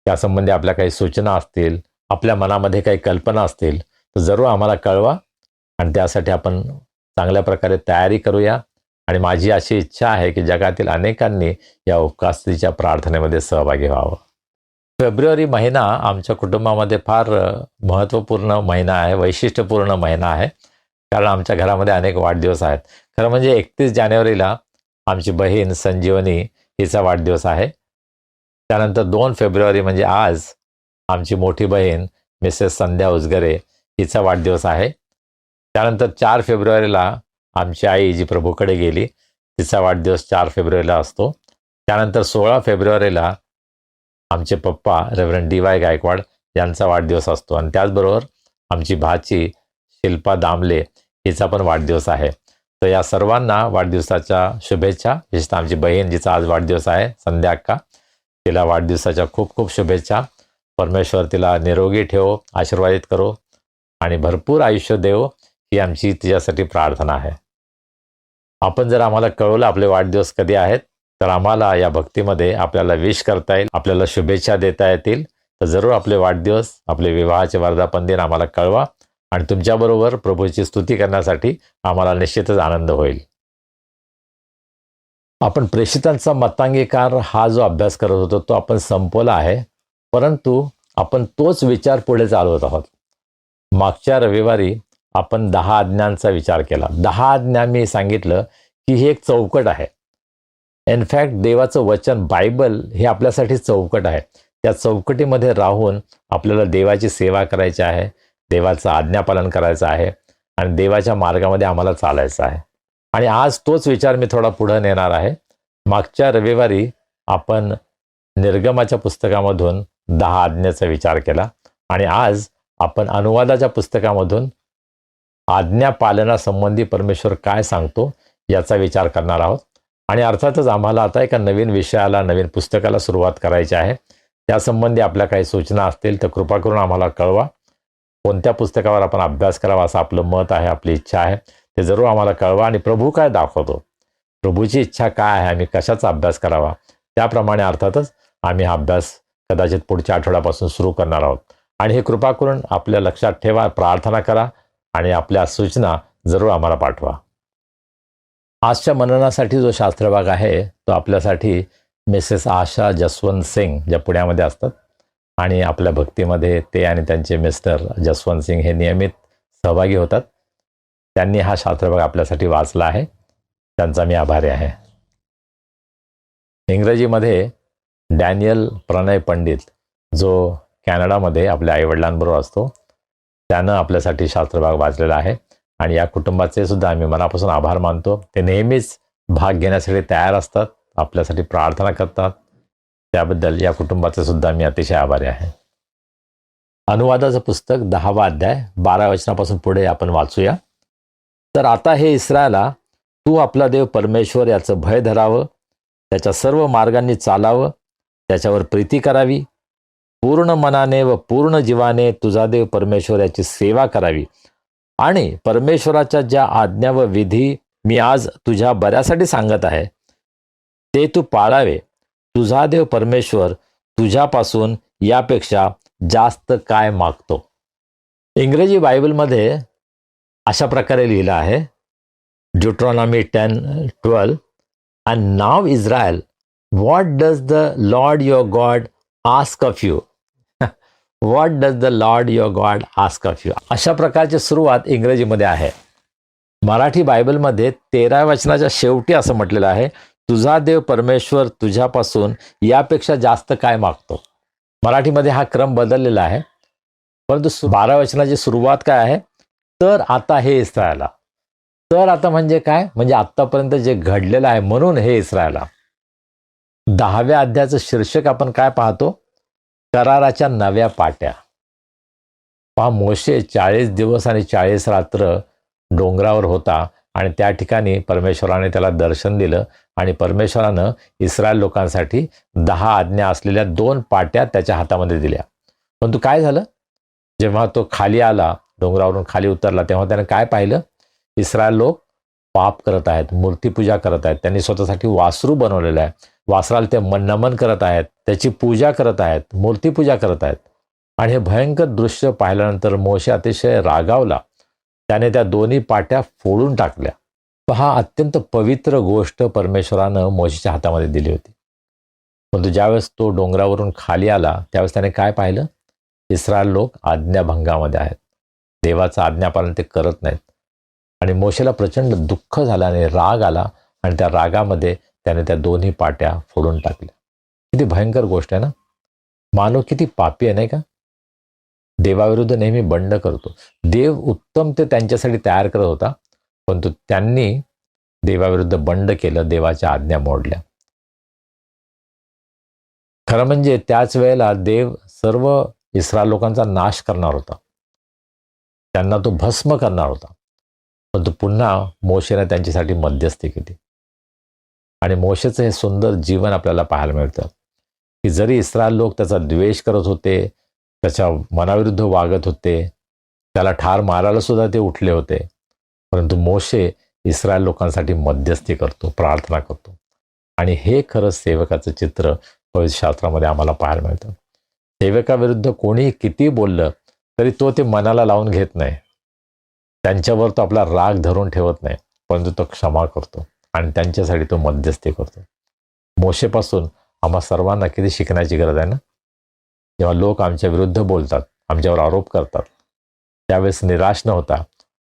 त्यासंबंधी आपल्या काही सूचना असतील, आपल्या मनामध्ये काही कल्पना असतील तर जरूर आम्हाला कळवा आणि त्यासाठी आपण चांगल्या प्रकारे तयारी करूया. आणि माझी अशी इच्छा आहे की जगातील अनेकांनी या उपवासाच्या प्रार्थनेमध्ये सहभागी व्हावं. फेब्रुवारी महिना आमच्या कुटुंबामध्ये फार महत्त्वपूर्ण महिना आहे, वैशिष्ट्यपूर्ण महिना आहे, कारण आमच्या घरामध्ये अनेक वाढदिवस आहेत. खरं म्हणजे 31 जानेवारीला आमची बहीण संजीवनी हिचा वाढदिवस आहे. त्यानंतर 2 फेब्रुवारी म्हणजे आज आमची मोठी बहीण मिसेस संध्या उजगरे हिचा वाढदिवस आहे. त्यानंतर 4 फेब्रुवारीला आमची आई जी प्रभूकडे गेली तिचा वाढदिवस 4 फेब्रुवारीला असतो. त्यानंतर 16 फेब्रुवारीला आमचे पप्पा रेव्हरंड डी.वाय. गायकवाड यांचा वाढदिवस असतो आणि त्याचबरोबर आमची भाची शिल्पा दामले हिचा पण वाढदिवस आहे. तर या सर्वांना वाढदिवसाच्या शुभेच्छा. विशेषतः आमची बहीण जिचा आज वाढदिवस आहे संध्या अक्का, तिला वाढदिवसाच्या खूप खूप शुभेच्छा. परमेश्वर तिला निरोगी ठेवो, आशीर्वादित करो आणि भरपूर आयुष्य देवो ही आमची तिच्यासाठी प्रार्थना आहे. आपण जर आम्हाला कळवलं आपले वाढदिवस कधी आहेत तर आम्हाला या भक्तीमध्ये आपल्याला विश करता येईल, आपल्याला शुभेच्छा देता येतील. तर जरूर आपले वाढदिवस, आपले विवाहाचे वर्धापन दिन आम्हाला कळवा आणि तुमच्याबरोबर प्रभूची स्तुती करण्यासाठी आम्हाला निश्चितच आनंद होईल. आपण प्रेषितांचा मतांगीकार हा जो अभ्यास करत होतो तो आपण संपवला आहे, परंतु आपण तोच विचार पुढे चालवत आहोत. मागच्या रविवारी आपण 10 आज्ञांचा विचार केला. 10 आज्ञा मी सांगितलं की ही एक चौकट आहे. इनफॅक्ट देवाचं वचन बायबल हे आपल्यासाठी चौकट आहे. त्या चौकटीमध्ये राहून आपल्याला देवाची सेवा करायची आहे, देवाचं आज्ञापालन करायचं आहे आणि देवाच्या मार्गामध्ये आम्हाला चालायचं आहे. आणि आज तोच विचार मी थोडा पुढे नेणार आहे. मागच्या रविवारी आपण निर्गमाच्या पुस्तकामधून 10 आज्ञेचा विचार केला आणि आज आपण अनुवादाच्या पुस्तकामधून आज्ञा पालनासंबंधी परमेश्वर काय सांगतो याचा विचार करणार आहोत. आणि अर्थातच आम्हाला आता एका नवीन विषयाला, नवीन पुस्तकाला सुरुवात करायची आहे. त्यासंबंधी आपल्या काही सूचना असतील तर कृपा करून आम्हाला कळवा. कोणत्या पुस्तकावर आपण अभ्यास करावा असं आपलं मत आहे, आपली इच्छा आहे, ते जरूर आम्हाला कळवा. आणि प्रभू काय दाखवतो, प्रभूची इच्छा काय आहे, आम्ही कशाचा अभ्यास करावा, त्याप्रमाणे अर्थातच आम्ही हा अभ्यास कदाचित पुढच्या आठवड्यापासून सुरू करणार आहोत. आणि हे कृपा करून आपल्या लक्षात ठेवा, प्रार्थना करा आणि आपल्या सूचना जरूर आम्हाला पाठवा. आजच्या मननासाठी जो शास्त्रभाग आहे तो आपल्यासाठी मिसेस आशा जसवंत सिंग ज्या पुण्यामध्ये असतात आणि आपल्या भक्तीमध्ये ते आणि त्यांचे मिस्टर जसवंत सिंग हे नियमित सहभागी होतात. त्यांनी हा शास्त्रभाग आपल्यासाठी वाचला आहे, त्यांचा मी आभारी आहे. इंग्रजीमध्ये डॅनियल प्रणय पंडित जो कॅनडामध्ये आपल्या आईवडिलांबरोबर असतो, त्यानं आपल्यासाठी शास्त्रभाग वाचलेला आहे आणि या कुटुंबाचे सुद्धा आम्ही मनापासून आभार मानतो. ते नेहमीच भाग घेण्यासाठी तयार असतात, आपल्यासाठी प्रार्थना करतात. त्याबद्दल या कुटुंबाचे सुद्धा मी अतिशय आभारी आहे. अनुवादाचं पुस्तक 10वा अध्याय 12 वचनापासून पुढे आपण वाचूया. तर आता हे इस्रायला, तू आपला देव परमेश्वर याचं भय धरावं, त्याच्या सर्व मार्गांनी चालावं, त्याच्यावर प्रीती करावी, पूर्ण मनाने व पूर्ण जीवाने तुझा देव परमेश्वर याची सेवा करावी आणि परमेश्वराच्या ज्या आज्ञा व विधी मी आज तुझ्या बऱ्यासाठी सांगत आहे ते तू पाळावे. तुझा देव परमेश्वर तुझ्यापासून यापेक्षा जास्त काय मागतो. इंग्रजी बायबलमध्ये अशा प्रकारे लिहिलं आहे, ड्यूट्रॉनॉमी 10:12, and now Israel, what does the Lord your God ask of you. What does the Lord your God ask of you. अशा प्रकारची सुरुवात इंग्रजीमध्ये आहे. मराठी बायबलमध्ये 13व्या वचनाच्या शेवटी असं म्हटलेलं आहे, तुझा देव परमेश्वर तुझ्यापासून यापेक्षा जास्त काय मागतो. मराठीमध्ये हा क्रम बदललेला आहे, परंतु 12व्या वचनाची सुरुवात काय आहे, तर आता हे इस्रायला. तर आता म्हणजे काय, म्हणजे आत्तापर्यंत जे घडलेलं आहे म्हणून हे इस्रायला. 10व्या अध्यायाचं शीर्षक आपण काय पाहतो, कराराच्या नव्या पाट्या. पहा, मोशे 40 दिवस आणि 40 रात्र डोंगरावर होता आणि त्या ठिकाणी परमेश्वराने त्याला दर्शन दिलं आणि परमेश्वरानं इस्रायल लोकांसाठी 10 आज्ञा असलेल्या 2 पाट्या त्याच्या हातामध्ये दिल्या. परंतु काय झालं, जेव्हा तो खाली आला, डोंगरावरून खाली उतरला, तेव्हा त्याने काय पाहिलं, इस्रायल लोक पाप करत आहेत, मूर्तीपूजा करत आहेत. त्यांनी स्वतःसाठी वासरू बनवलेलं आहे, वासराला ते नमन करत आहेत, त्याची पूजा करत आहेत, मूर्तीपूजा करत आहेत. आणि हे भयंकर दृश्य पाहिल्यानंतर मोशे अतिशय रागावला. त्याने त्या दोन्ही पाट्या फोडून टाकल्या. हा अत्यंत पवित्र गोष्ट परमेश्वरानं मोशेच्या हातामध्ये दिली होती. परंतु ज्यावेळेस तो डोंगरावरून खाली आला त्यावेळेस त्याने काय पाहिलं? इस्रायल लोक आज्ञाभंगामध्ये आहेत. देवाचं आज्ञापालन ते करत नाहीत. आणि मोशेला प्रचंड दुःख झालं आणि राग आला आणि त्या रागामध्ये त्याने त्या दोन्ही पाट्या फोडून टाकल्या. किती भयंकर गोष्ट आहे ना. मानव किती पापी आहे नाही का. देवाविरुद्ध नेहमी बंड करतो. देव उत्तम ते त्यांच्यासाठी तयार करत होता, परंतु त्यांनी देवाविरुद्ध बंड केलं, देवाच्या आज्ञा मोडल्या. खरं म्हणजे त्याच वेळेला देव सर्व इस्रायल लोकांचा नाश करणार होता. त्यांना तो भस्म करणार होता. परंतु पुन्हा मोशेने त्यांच्यासाठी मध्यस्थी केली. आणि मोशेचं हे सुंदर जीवन आपल्याला पाहायला मिळतं की जरी इस्रायल लोक त्याचा द्वेष करत होते, त्याच्या मनाविरुद्ध वागत होते, त्याला ठार मारायला सुद्धा ते उठले होते, परंतु मोशे इस्रायल लोकांसाठी मध्यस्थी करतो, प्रार्थना करतो. आणि हे खरं सेवकाचं चित्र पवित्र शास्त्रामध्ये आम्हाला पाहायला मिळतं. सेवकाविरुद्ध कोणीही किती बोललं तरी तो ते मनाला लावून घेत नाही. त्यांच्यावर तो आपला राग धरून ठेवत नाही, परंतु तो क्षमा करतो आणि त्यांच्यासाठी तो मध्यस्थी करतो. मोशेपासून आम्हा सर्वांना किती शिकण्याची गरज आहे ना. जेव्हा लोक आमच्या विरुद्ध बोलतात, आमच्यावर आरोप करतात, त्यावेळेस निराश न होता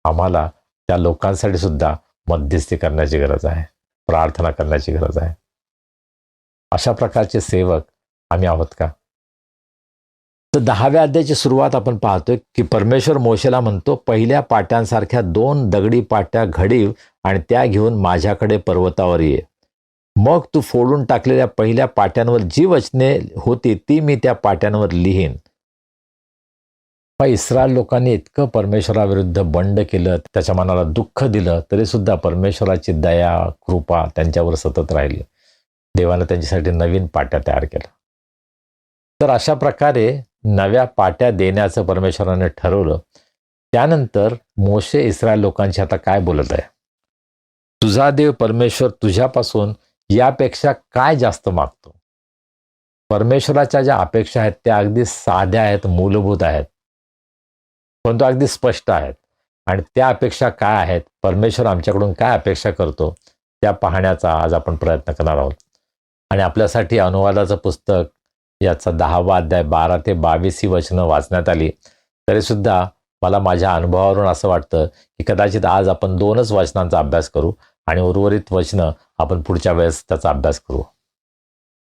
आम्हाला त्या लोकांसाठी सुद्धा मध्यस्थी करण्याची गरज आहे, प्रार्थना करण्याची गरज आहे. अशा प्रकारचे सेवक आम्ही आहोत का? तर 10व्या अध्यायाची सुरुवात आपण पाहतोय की परमेश्वर मोशेला म्हणतो, पहिल्या पाट्यांसारख्या 2 दगडी पाट्या घडीव आणि त्या घेऊन माझ्याकडे पर्वतावर ये. मग तू फोडून टाकलेल्या पहिल्या पाट्यांवर जी वचने होती ती मी त्या पाट्यांवर लिहीन. इस्रायल लोकांनी इतकं परमेश्वराविरुद्ध बंड केलं, त्याच्या मनाला दुःख दिलं, तरी सुद्धा परमेश्वराची दया कृपा त्यांच्यावर सतत राहिली. देवानं त्यांच्यासाठी नवीन पाट्या तयार केल्या. तर अशा प्रकारे नव्या पाट्या देण्याचं परमेश्वराने ठरवलं. त्यानंतर मोशे इस्रायल लोकांशी आता काय बोलत आहे? तुझा देव परमेश्वर तुझ्यापासून यापेक्षा काय जास्त मागतो? परमेश्वराच्या ज्या अपेक्षा आहेत त्या अगदी साध्या आहेत, मूलभूत आहेत, परंतु अगदी स्पष्ट आहेत. आणि त्या अपेक्षा काय आहेत, परमेश्वर आमच्याकडून काय अपेक्षा करतो, त्या पाहण्याचा आज आपण प्रयत्न करणार आहोत. आणि आपल्यासाठी अनुवादाचं पुस्तक याचा 10वा अध्याय 12 ते 22 ही वचनं वाचण्यात आली. तरीसुद्धा मला माझ्या अनुभवावरून असं वाटतं की कदाचित आज आपण 2च वचनांचा अभ्यास करू आणि उर्वरित वचनं आपण पुढच्या वेळेस त्याचा अभ्यास करू.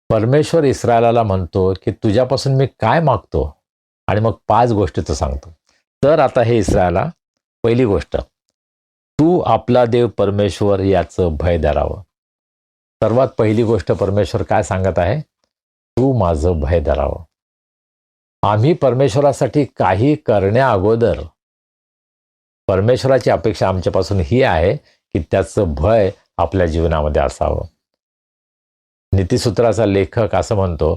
परमेश्वर इस्रायलाला म्हणतो की तुझ्यापासून मी काय मागतो, आणि मग 5 गोष्टीचं सांगतो. तर आता हे इस्रायला, पहिली गोष्ट, तू आपला देव परमेश्वर याचं भय धरावं. सर्वात पहिली गोष्ट परमेश्वर काय सांगत आहे? तू माझं भय धरावं. आम्ही परमेश्वरासाठी काही करण्या अगोदर परमेश्वराची अपेक्षा आमच्यापासून ही आहे की त्याचं भय आपल्या जीवनामध्ये असावं. नीतिसूत्राचा लेखक असं म्हणतो,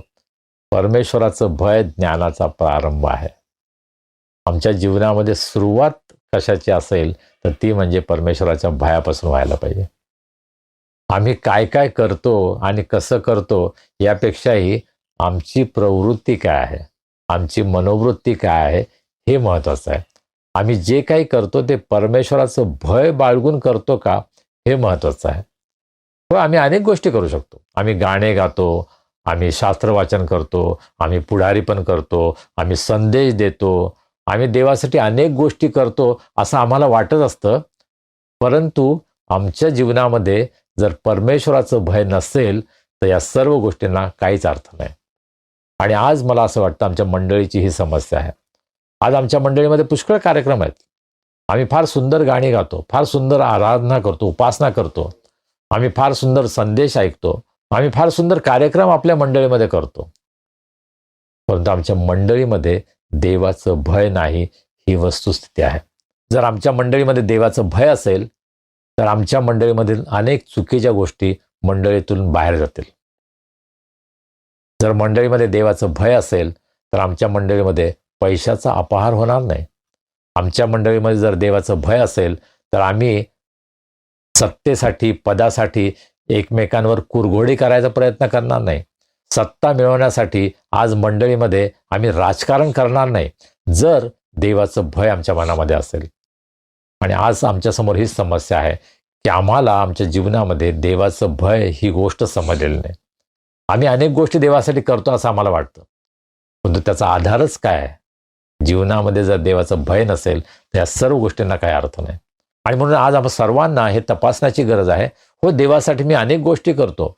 परमेश्वराचं भय ज्ञानाचा प्रारंभ आहे. आमच्या जीवनामध्ये सुरुवात कशाची असेल तर ती म्हणजे परमेश्वराच्या भयापासून व्हायला पाहिजे. आम्ही काय काय करतो आणि कसं करतो यापेक्षाही आमची प्रवृत्ती काय आहे, आमची मनोवृत्ती काय आहे हे महत्त्वाचं आहे. आम्ही जे काही करतो ते परमेश्वराचं भय बाळगून करतो का हे महत्त्वाचं आहे. हो, आम्ही अनेक गोष्टी करू शकतो. आम्ही गाणे गातो, आम्ही शास्त्र वाचन करतो, आम्ही पुढारी पण करतो, आम्ही संदेश देतो, आम्ही देवासाठी अनेक गोष्टी करतो असं आम्हाला वाटत असतं. परंतु आमच्या जीवनामध्ये जर परमेश्वराचं भय नसेल तर या सर्व गोष्टींना काहीच अर्थ नाही. आणि आज मला असं वाटतं आमच्या मंडळीची ही समस्या आहे. आज आमच्या मंडळीमध्ये पुष्कळ कार्यक्रम आहेत. आम्ही फार सुंदर गाणी गातो, फार सुंदर आराधना करतो, उपासना करतो, आम्ही फार सुंदर संदेश ऐकतो, आम्ही फार सुंदर कार्यक्रम आपल्या मंडळीमध्ये करतो, परंतु आमच्या मंडळीमध्ये देवाचं भय नाही ही वस्तुस्थिती आहे. जर आमच्या मंडळीमध्ये देवाचं भय असेल तर आमच्या मंडळीमधील अनेक चुकीच्या गोष्टी मंडळीतून बाहेर जातील. जर मंडळीमध्ये देवाचं भय असेल तर आमच्या मंडळीमध्ये पैशाचा अपहार होणार नाही. आमच्या मंडळीमध्ये जर देवाचं भय असेल तर आम्ही सत्तेसाठी, पदासाठी एकमेकांवर कुरघोडी करायचा प्रयत्न करणार नाही. सत्ता मिळवण्यासाठी आज मंडळीमध्ये आम्ही राजकारण करणार नाही, जर देवाचं भय आमच्या मनामध्ये असेल. आणि आज आमच्यासमोर ही समस्या आहे की आम्हाला आमच्या जीवनामध्ये देवाचं भय ही गोष्ट समजलेली नाही. आम्ही अनेक गोष्टी देवासाठी करतो असं आम्हाला वाटतं, परंतु त्याचा आधारच काय आहे? जीवनामध्ये जर देवाचं भय नसेल तर या सर्व गोष्टींना काही अर्थ नाही. आणि म्हणून आज आपण सर्वांना हे तपासण्याची गरज आहे. हो, देवासाठी मी अनेक गोष्टी करतो,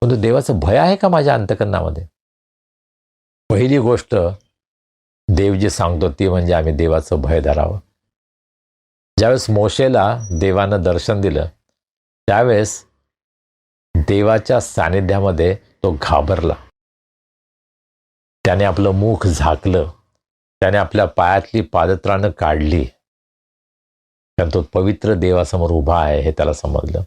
परंतु देवाचं भय आहे का माझ्या अंतःकरणामध्ये? पहिली गोष्ट देव जी सांगतो ती म्हणजे आम्ही देवाचं भय धरावं. ज्यावेळेस मोशेला देवानं दर्शन दिलं त्यावेळेस देवाच्या सानिध्यामध्ये तो घाबरला. त्याने आपलं मुख झाकलं, त्याने आपल्या पायातली पादत्राणं काढली, कारण तो पवित्र देवासमोर उभा आहे हे त्याला समजलं.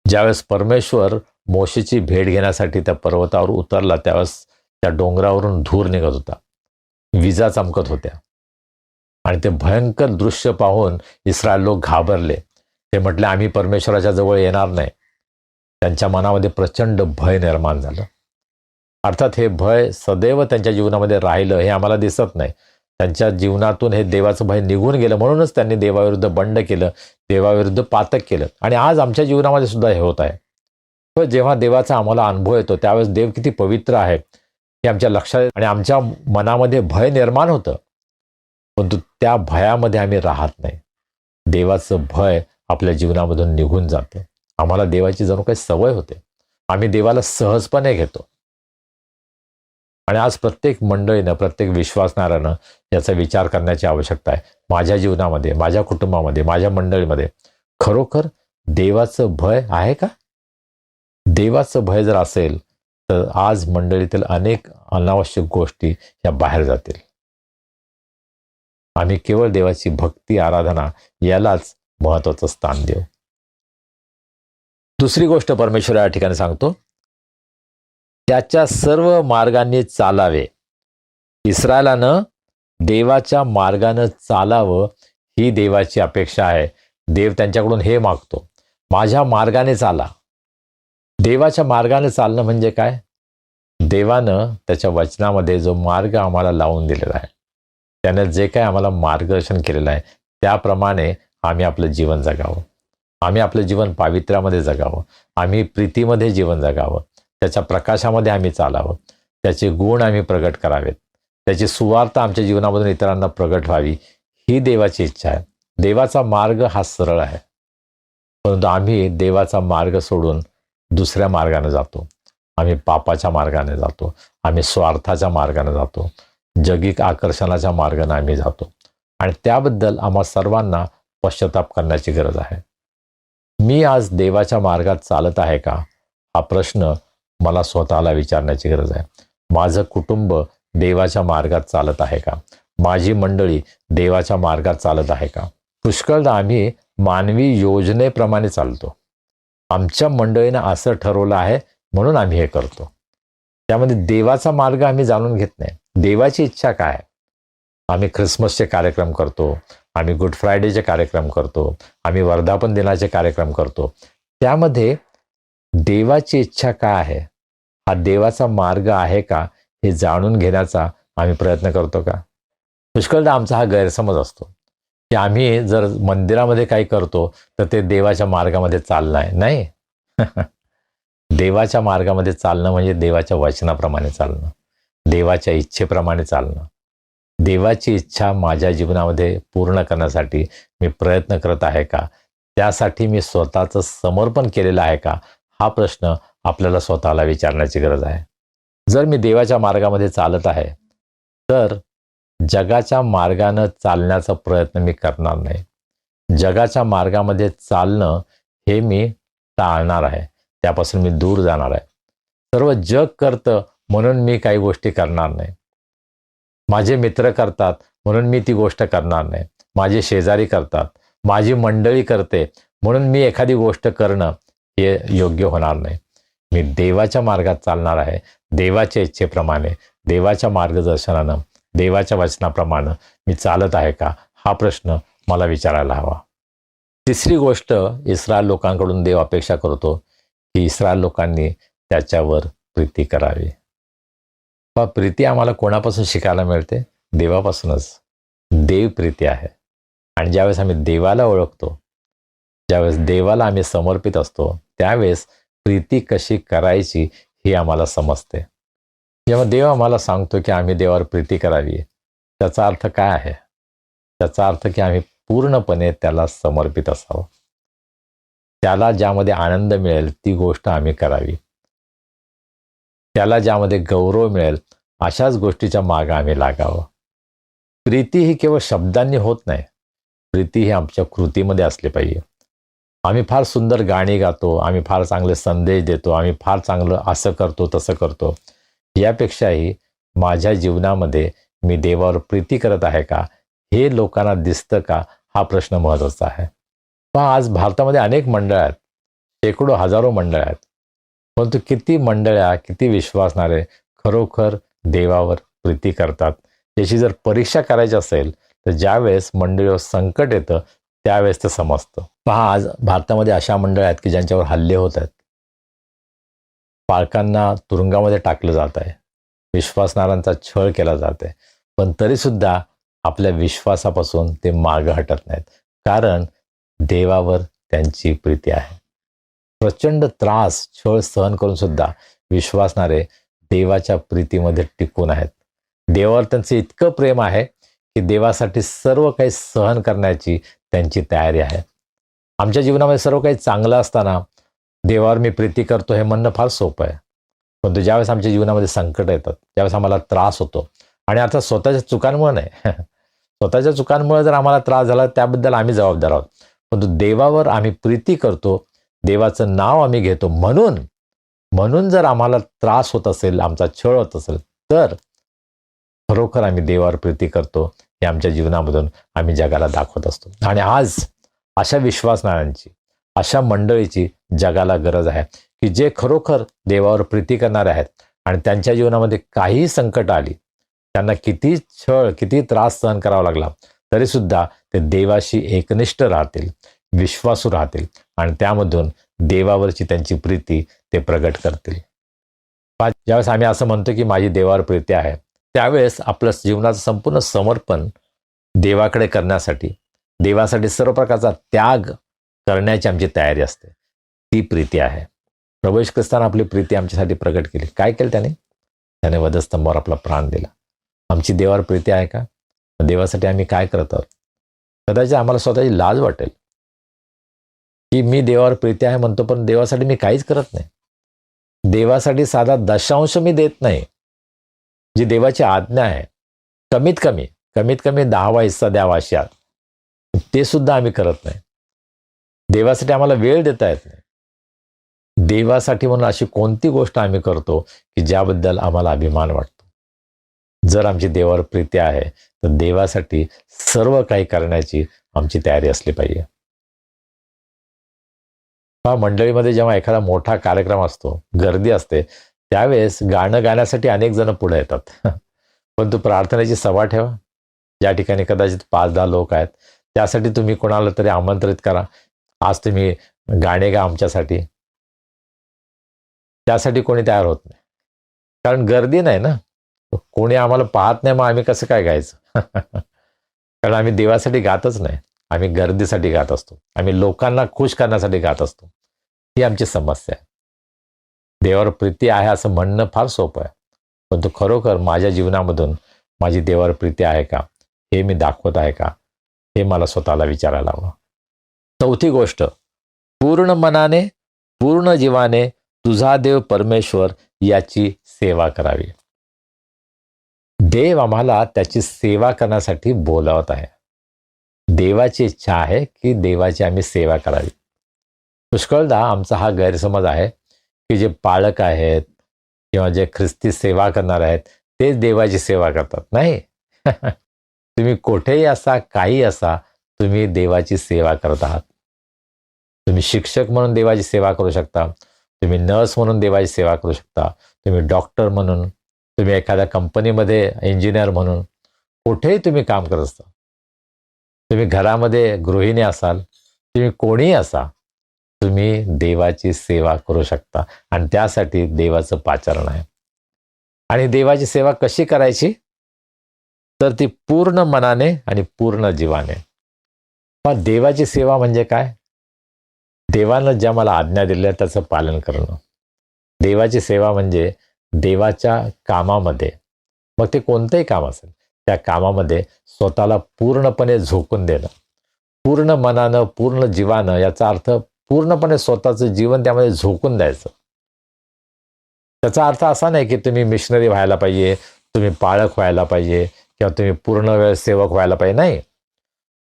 ज्यावेळेस परमेश्वर मोशेची भेट घेण्यासाठी त्या पर्वतावर उतरला त्यावेळेस त्या डोंगरावरून धूर निघत होता, विजा चमकत होत्या, आणि ते भयंकर दृश्य पाहून इस्रायल लोक घाबरले. ते म्हटले आम्ही परमेश्वराच्या जवळ येणार नाही. त्यांच्या मनामध्ये प्रचंड भय निर्माण झालं. अर्थात हे भय सदैव त्यांच्या जीवनामध्ये राहिलं हे आम्हाला दिसत नाही. त्यांच्या जीवनातून हे देवाचं भय निघून गेलं, म्हणूनच त्यांनी देवाविरुद्ध बंड केलं, देवाविरुद्ध पातक केलं. आणि आज आमच्या जीवनामध्ये सुद्धा हे होत आहे. पण जेव्हा देवाचा आम्हाला अनुभव येतो त्यावेळेस देव किती पवित्र आहे हे आमच्या लक्षात आणि आमच्या मनामध्ये भय निर्माण होतं, परंतु त्या भयामध्ये आम्ही राहत नाही. देवाचं भय आपल्या जीवनामधून निघून जातं. आम्हाला देवाची जणू काही सवय होते, आम्ही देवाला सहजपणे घेतो. आणि आज प्रत्येक मंडळीनं, प्रत्येक विश्वासणाऱ्यानं याचा विचार करण्याची आवश्यकता आहे. माझ्या जीवनामध्ये, माझ्या कुटुंबामध्ये, माझ्या मंडळीमध्ये खरोखर देवाचं भय आहे का? देवाचं भय जर असेल तर आज मंडळीतील अनेक अनावश्यक गोष्टी या बाहेर जातील. आम्ही केवळ देवाची भक्ती, आराधना यालाच महत्त्वाचं स्थान देऊ. दुसरी गोष्ट परमेश्वर या ठिकाणी सांगतो, त्याच्या सर्व मार्गांनी चालावे. इस्रायलानं देवाच्या मार्गानं चालावं ही देवाची अपेक्षा आहे. देव त्यांच्याकडून हे मागतो, माझ्या मार्गाने चाला. देवाच्या मार्गाने चालणं म्हणजे काय? देवानं त्याच्या वचनामध्ये जो मार्ग आम्हाला लावून दिलेला आहे, त्यानं जे काय आम्हाला मार्गदर्शन केलेलं आहे त्याप्रमाणे आम्ही आपलं जीवन जगावं. आम्ही आपलं जीवन पावित्र्यामध्ये जगावं. आम्ही प्रीतीमध्ये जीवन जगावं. त्याच्या प्रकाशामध्ये आम्ही चालावं. त्याचे गुण आम्ही प्रगट करावेत. त्याची सुवार्ता आमच्या जीवनामधून इतरांना प्रगट व्हावी ही देवाची इच्छा आहे. देवाचा मार्ग हा सरळ आहे, परंतु आम्ही देवाचा मार्ग सोडून दुसऱ्या मार्गाने जातो. आम्ही पापाच्या मार्गाने जातो, आम्ही स्वार्थाच्या मार्गाने जातो, जगिक आकर्षणाच्या मार्गाने आम्ही जातो. आणि त्याबद्दल आम्हा सर्वांना पश्चाताप करण्याची गरज आहे. मी आज देवाच्या मार्गात चालत आहे का हा प्रश्न मला स्वतःला विचारण्याची गरज आहे. माझं कुटुंब देवाच्या मार्गात चालत आहे का? माझी मंडळी देवाच्या मार्गात चालत आहे का? पुष्कळदा आम्ही मानवी योजनेप्रमाणे चालतो. आमच्या मंडळीनं असं ठरवलं आहे म्हणून आम्ही हे करतो. त्यामध्ये देवाचा मार्ग आम्ही जाणून घेत नाही. देवाची इच्छा काय आहे? आम्ही ख्रिसमसचे कार्यक्रम करतो, आम्ही गुड फ्रायडेचे कार्यक्रम करतो, आम्ही वर्धापन दिनाचे कार्यक्रम करतो. त्यामध्ये देवाची इच्छा काय आहे, हा देवाचा मार्ग आहे का हे जाणून घेण्याचा आम्ही प्रयत्न करतो का? पुष्कळदा आमचा हा गैरसमज असतो की आम्ही जर मंदिरामध्ये काही करतो तर ते देवाच्या मार्गामध्ये चालणं आहे. नाही. देवाच्या मार्गामध्ये चालणं म्हणजे देवाच्या वचनाप्रमाणे चालणं, देवाच्या इच्छेप्रमाणे चालणं. देवाची इच्छा माझ्या जीवनामध्ये पूर्ण करण्यासाठी मी प्रयत्न करत आहे का? त्यासाठी मी स्वतःचं समर्पण केलेलं आहे का? हा प्रश्न आपल्याला स्वतःला विचारण्याची गरज आहे. जर मी देवाच्या मार्गामध्ये चालत आहे तर जगाच्या मार्गानं चालण्याचा प्रयत्न मी करणार नाही. जगाच्या मार्गामध्ये चालणं हे मी टाळणार आहे, त्यापासून मी दूर जाणार आहे. सर्व जग करतं म्हणून मी काही गोष्टी करणार नाही. माझे मित्र करतात म्हणून मी ती गोष्ट करणार नाही. माझे शेजारी करतात, माझी मंडळी करते म्हणून मी एखादी गोष्ट करणं हे योग्य होणार नाही. मी देवाच्या मार्गात चालणार आहे. देवाच्या इच्छेप्रमाणे, देवाच्या मार्गदर्शनानं, देवाच्या वचनाप्रमाणे मी चालत आहे का हा प्रश्न मला विचारायला हवा. तिसरी गोष्ट इस्रायल लोकांकडून देव अपेक्षा करतो की इस्रायल लोकांनी त्याच्यावर प्रीती करावी. पहा, प्रीती आम्हाला कोणापासून शिकायला मिळते? देवापासूनच. देव प्रीती आहे. आणि ज्यावेळेस आम्ही देवाला ओळखतो, ज्यावेळेस देवाला आम्ही समर्पित असतो, त्यावेळेस प्रीती कशी करायची हे आम्हाला समजते. जेव्हा देव आम्हाला सांगतो की आम्ही देवावर प्रीती करावी, त्याचा अर्थ काय आहे? त्याचा अर्थ की आम्ही पूर्णपणे त्याला समर्पित असावं. त्याला ज्यामध्ये आनंद मिळेल ती गोष्ट आम्ही करावी. त्याला ज्यामध्ये गौरव मिळेल अशाच गोष्टीच्या मागे आम्ही लागावं. प्रीती ही केवळ शब्दांनी होत नाही. प्रीती ही आमच्या कृतीमध्ये असली पाहिजे. आम्ही फार सुंदर गाणी गातो, आम्ही फार चांगले संदेश देतो, आम्ही फार चांगलं असं करतो तसं करतो, यापेक्षाही माझ्या जीवनामध्ये मी देवावर प्रीती करत आहे का हे लोकांना दिसतं का, हा प्रश्न महत्त्वाचा आहे. पहा, आज भारतामध्ये अनेक मंडळ आहेत, शेकडो हजारो मंडळ आहेत, परंतु किती मंडळ्या, किती विश्वासणारे खरोखर देवावर प्रीती करतात? याची जर परीक्षा करायची असेल तर ज्यावेळेस मंडळीवर संकट येतं त्यावेळेस ते समजतं. पहा, आज भारतामध्ये अशा मंडळ आहेत की ज्यांच्यावर हल्ले होत आहेत, पालकांना तुरुंगामध्ये टाकलं जात आहे, विश्वासणाऱ्यांचा छळ केला जात आहे, पण तरीसुद्धा आपल्या विश्वासापासून ते मागं हटत नाहीत, कारण देवावर त्यांची प्रीती आहे. प्रचंड त्रास, छळ सहन करून सुद्धा विश्वासणारे देवाच्या प्रीतीमध्ये टिकून आहेत. देवावर त्यांचं इतकं प्रेम आहे की देवासाठी सर्व काही सहन करण्याची त्यांची तयारी आहे. आमच्या जीवनामध्ये सर्व काही चांगलं असताना देवावर मी प्रीती करतो हे म्हणणं फार सोपं आहे, परंतु ज्यावेळेस आमच्या जीवनामध्ये संकट येतात, ज्यावेळेस आम्हाला त्रास होतो, आणि आता स्वतःच्या चुकांमुळे नाही स्वतःच्या चुकांमुळे जर आम्हाला त्रास झाला त्याबद्दल आम्ही जबाबदार आहोत, परंतु देवावर आम्ही प्रीती करतो, देवाचं नाव आम्ही घेतो, म्हणून जर आम्हाला त्रास होत असेल, आमचा छळ होत असेल, तर खरोखर आम्ही देवावर प्रीती करतो हे आमच्या जीवनामधून आम्ही जगाला दाखवत असतो. आणि आज अशा विश्वासणाऱ्यांची, अशा मंडळीची जगाला गरज आहे की जे खरोखर देवावर प्रीती करणारे आहेत आणि त्यांच्या जीवनामध्ये काही संकट आली, त्यांना किती छळ, किती त्रास सहन करावा लागला, तरीसुद्धा ते देवाशी एकनिष्ठ राहतील, विश्वासू राहतील आणि त्यामधून देवावरची त्यांची प्रीती ते प्रगट करतील. ज्यावेळेस आम्ही असं म्हणतो की माझी देवावर प्रीती आहे, त्यावेळेस आपलं जीवनाचं संपूर्ण समर्पण देवाकडे करण्यासाठी, देवासाठी सर्व प्रकारचा त्याग करण्याची आमची तयारी असते. ती प्रीती आहे. प्रभू येशू ख्रिस्ताने आपली प्रीती आमच्यासाठी प्रगट केली. काय केलं त्याने? त्याने वधस्तंभावर आपला प्राण दिला. आमची देवावर प्रीती आहे का? देवासाठी आम्ही काय करत आहोत? कदाचित आम्हाला स्वतःची लाज वाटेल की मी देवावर प्रीती आहे म्हणतो, पण देवासाठी मी काहीच करत नाही. देवासाठी साधा दशांश मी देत नाही, जी देवाची आज्ञा आहे. कमीत कमी 10वा हिस्सा द्यावा अशी, ते सुद्धा आम्ही करत नाही. देवासाठी आम्हाला वेळ देता येत नाही. देवासाठी म्हणून अशी कोणती गोष्ट आम्ही करतो की ज्याबद्दल आम्हाला अभिमान वाटतो? जर आमची देवावर प्रीती आहे तर देवासाठी सर्व काही करण्याची आमची तयारी असली पाहिजे. मंडळीमध्ये जेव्हा एखादा मोठा कार्यक्रम असतो, गर्दी असते, त्यावेळेस गाणं गाण्यासाठी अनेक जण पुढे येतात, परंतु प्रार्थनेची सभा ठेवा. ज्या ठिकाणी कदाचित 5-10 लोक आहेत, त्यासाठी तुम्ही कोणाला तरी आमंत्रित करा, आज तुम्ही गाणे गा आमच्यासाठी. त्यासाठी कोणी तयार होत नाही, कारण गर्दी नाही ना, कोणी आम्हाला पाहत नाही, मग आम्ही कसं काय गायचं? कारण आम्ही देवासाठी गातच नाही, आम्ही गर्दीसाठी गात असतो, आम्ही लोकांना खुश करण्यासाठी गात असतो. ही आमची समस्या आहे. देवावर प्रीती आहे असं म्हणणं फार सोपं आहे, परंतु खरोखर माझ्या जीवनामधून माझी देवावर प्रीती आहे का हे मी दाखवत आहे का, हे मला स्वतःला विचारायला हवं. चौथी गोष्ट, पूर्ण मनाने, पूर्ण जीवाने तुझा देव परमेश्वर याची सेवा करावी. देव आम्हाला त्याची सेवा करण्यासाठी बोलावत आहे. देवाची इच्छा आहे की देवाची आम्ही सेवा करावी. पुष्कळदा आमचा हा गैरसमज आहे की जे पालक आहेत किंवा जे ख्रिस्ती सेवा करणार आहेत तेच देवाची सेवा करतात. नाही, तुम्ही कुठेही असा, काही असा, तुम्ही देवाची सेवा करत आहात. तुम्ही शिक्षक म्हणून देवाची सेवा करू शकता, तुम्ही नर्स म्हणून देवाची सेवा करू शकता, तुम्ही डॉक्टर म्हणून, तुम्ही एखाद्या कंपनीमध्ये इंजिनियर म्हणून, कुठेही तुम्ही काम करत असता. तुम्ही घरामध्ये गृहिणी असाल, तुम्ही कोणीही असा, तुम्ही देवाची सेवा करू शकता. आणि त्यासाठी देवाचं पाचारण आहे. आणि देवाची सेवा कशी करायची? तर ती पूर्ण मनाने आणि पूर्ण जीवाने. पण देवाची सेवा म्हणजे काय? देवानं ज्या मला आज्ञा दिल्या त्याचं पालन करणं. देवाची सेवा म्हणजे देवाच्या कामामध्ये, मग ते कोणतंही काम असेल, त्या कामामध्ये स्वतःला पूर्णपणे झोकून देणं. पूर्ण मनानं, पूर्ण जीवानं, याचा अर्थ पूर्णपणे स्वतःचं जीवन त्यामध्ये झोकून द्यायचं. त्याचा अर्थ असा नाही की तुम्ही मिशनरी व्हायला पाहिजे, तुम्ही पाळक व्हायला पाहिजे किंवा तुम्ही पूर्ण वेळ सेवक व्हायला पाहिजे. नाही,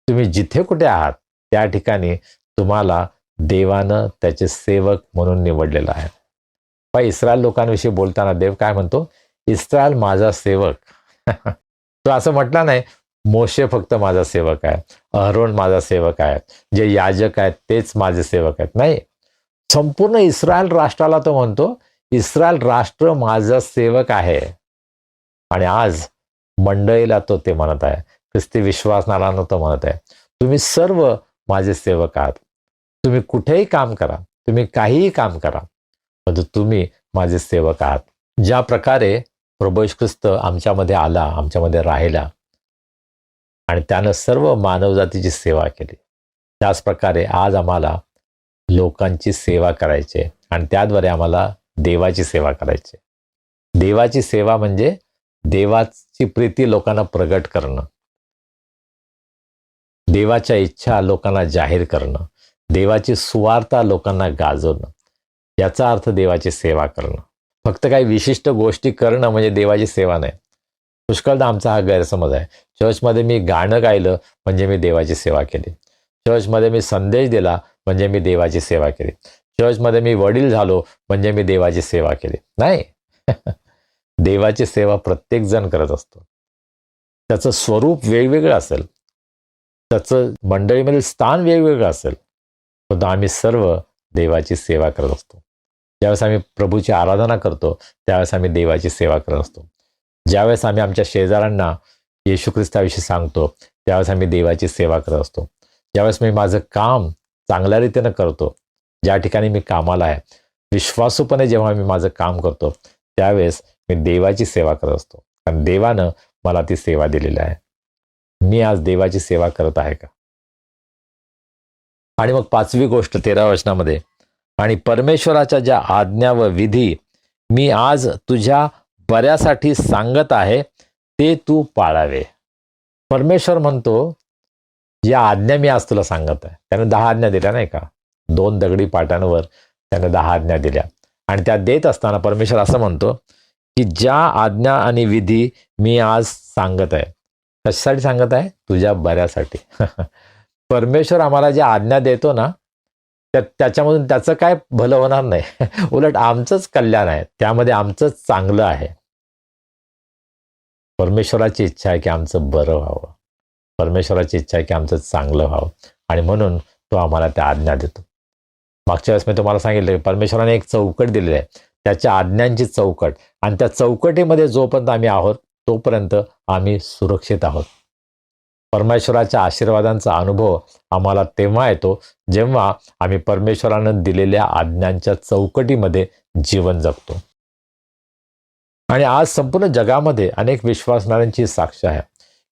तुम्ही जिथे कुठे आहात त्या ठिकाणी तुम्हाला देवानं त्याचे सेवक म्हणून निवडलेलं आहे. पण इस्रायल लोकांविषयी बोलताना देव काय म्हणतो? इस्रायल माझा सेवक. तो असं म्हटला नाही मोशे फक्त माझा सेवक आहे, अहरोन माझा सेवक आहे, जे याजक आहेत तेच माझे सेवक आहेत. नाही, संपूर्ण इस्रायल राष्ट्राला तो म्हणतो इस्रायल राष्ट्र माझा सेवक आहे. आणि आज मंडळीला तो ते म्हणत आहे, ख्रिस्ती विश्वासणाऱ्यांना तो म्हणत आहे, तुम्ही सर्व माझे सेवक आहात. तुम्ही कुठेही काम करा, तुम्ही काहीही काम करा, परंतु तुम्ही माझे सेवक आहात. ज्या प्रकारे प्रभू येशू ख्रिस्त आमच्यामध्ये आला, आमच्यामध्ये राहिला आणि त्यानं सर्व मानवजातीची सेवा केली, त्याच प्रकारे आज आम्हाला लोकांची सेवा करायची आणि त्याद्वारे आम्हाला देवाची सेवा करायची. देवाची सेवा म्हणजे देवाची प्रीती लोकांना प्रगट करणं, देवाच्या इच्छा लोकांना जाहीर करणं, देवाची सुवार्ता लोकांना गाजवणं, याचा अर्थ देवाची सेवा करणं. फक्त काही विशिष्ट गोष्टी करणं म्हणजे देवाची सेवा नाही. पुष्कळदा आमचा हा गैरसमज आहे. चर्चमध्ये मी गाणं गायलं म्हणजे मी देवाची सेवा केली, चर्चमध्ये मी संदेश दिला म्हणजे मी देवाची सेवा केली, चर्चमध्ये मी वडील झालो म्हणजे मी देवाची सेवा केली. नाही, देवाची सेवा प्रत्येक जण करत असतो. त्याचं स्वरूप वेगवेगळं असेल, त्याचं मंडळीमधील स्थान वेगवेगळं असेल, पण आम्ही सर्व देवाची सेवा करत असतो. ज्यावेळेस आम्ही प्रभूची आराधना करतो त्यावेळेस आम्ही देवाची सेवा करत असतो. ज्यावेळेस आम्ही आमच्या शेजाऱ्यांना येशू ख्रिस्ताविषयी सांगतो त्यावेळेस आम्ही देवाची सेवा करत असतो. ज्यावेळेस मी माझं काम चांगल्या रीतीनं करतो, ज्या ठिकाणी मी कामाला आहे, विश्वासूपणे जेव्हा मी माझं काम करतो त्यावेळेस मी देवाची सेवा करत असतो. आणि देवानं मला ती सेवा दिलेली आहे. मी आज देवाची सेवा करत आहे का? आणि मग 5वी गोष्ट 13व्या वचनामध्ये, आणि परमेश्वराच्या ज्या आज्ञा व विधी मी आज तुझ्या बऱ्यासाठी सांगत आहे ते तू पाळावे. परमेश्वर म्हणतो या आज्ञा मी आज तुला सांगत आहे. त्याने 10 आज्ञा दिल्या नाही का? 2 दगडी पाटांवर त्याने 10 आज्ञा दिल्या. आणि त्या देत असताना परमेश्वर असं म्हणतो की ज्या आज्ञा आणि विधी मी आज सांगत आहे, कशासाठी सांगत आहे? तुझ्या बऱ्यासाठी. परमेश्वर आम्हाला ज्या आज्ञा देतो ना त्याच्यामधून त्याचं काय भलं होणार नाही, उलट आमचंच कल्याण आहे, त्यामध्ये आमचंच चांगलं आहे. परमेश्वराची इच्छा आहे की आमचं बरं व्हावं, परमेश्वराची इच्छा आहे की आमचं चांगलं व्हावं, आणि म्हणून तो आम्हाला त्या आज्ञा देतो. मागच्या वेळेस मी तुम्हाला सांगितलं की परमेश्वराने एक चौकट दिलेली आहे, त्याच्या आज्ञांची चौकट, आणि त्या चौकटीमध्ये जोपर्यंत आम्ही आहोत तोपर्यंत आम्ही सुरक्षित आहोत. परमेश्वराच्या आशीर्वादांचा अनुभव आम्हाला तेव्हा येतो जेव्हा आम्ही परमेश्वरानं दिलेल्या आज्ञांच्या चौकटीमध्ये जीवन जगतो. आणि आज संपूर्ण जगामध्ये अनेक विश्वासणाऱ्यांची साक्ष आहे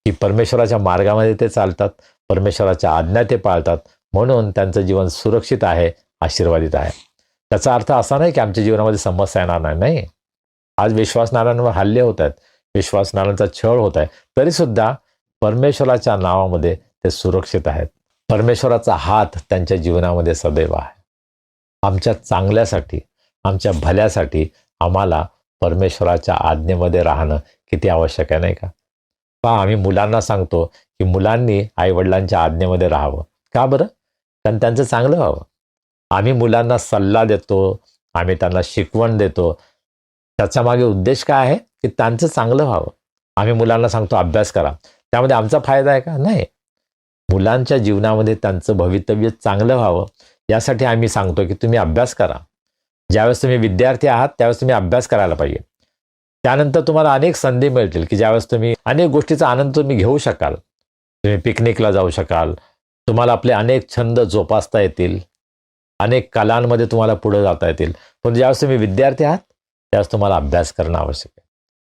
की परमेश्वराच्या मार्गामध्ये ते चालतात, परमेश्वराच्या आज्ञा ते पाळतात, म्हणून त्यांचं जीवन सुरक्षित आहे, आशीर्वादित आहे. त्याचा अर्थ असा नाही की आमच्या जीवनामध्ये समस्या येणार नाही. आज विश्वासणाऱ्यांवर हल्ले होत आहेत, विश्वासणाऱ्यांचा छळ होत आहे, तरीसुद्धा परमेश्वराच्या नावामध्ये ते सुरक्षित आहेत. परमेश्वराचा हात त्यांच्या जीवनामध्ये सदैव आहे. आमच्या चांगल्यासाठी, आमच्या भल्यासाठी आम्हाला परमेश्वराच्या आज्ञेमध्ये राहणं किती आवश्यक आहे नाही का? पहा, आम्ही मुलांना सांगतो की मुलांनी आईवडिलांच्या आज्ञेमध्ये राहावं. का बरं? कारण त्यांचं चांगलं व्हावं. आम्ही मुलांना सल्ला देतो, आम्ही त्यांना शिकवण देतो, त्याच्या मागे उद्देश काय आहे? की त्यांचं चांगलं व्हावं. आम्ही मुलांना सांगतो अभ्यास करा, त्यामध्ये आमचा फायदा आहे का? नाही. मुलांच्या जीवनामध्ये त्यांचं भवितव्य चांगलं व्हावं यासाठी आम्ही सांगतो की तुम्ही अभ्यास करा. ज्यावेळेस तुम्ही विद्यार्थी आहात त्यावेळेस तुम्ही अभ्यास करायला पाहिजे. त्यानंतर तुम्हाला अनेक संधी मिळतील की ज्यावेळेस तुम्ही अनेक गोष्टीचा आनंद तुम्ही घेऊ शकाल. तुम्ही पिकनिकला जाऊ शकाल, तुम्हाला आपले अनेक छंद जोपासता येतील, अनेक कलांमध्ये तुम्हाला पुढे जाता येतील. पण ज्यावेळेस तुम्ही विद्यार्थी आहात त्यावेळेस तुम्हाला अभ्यास करणं आवश्यक आहे.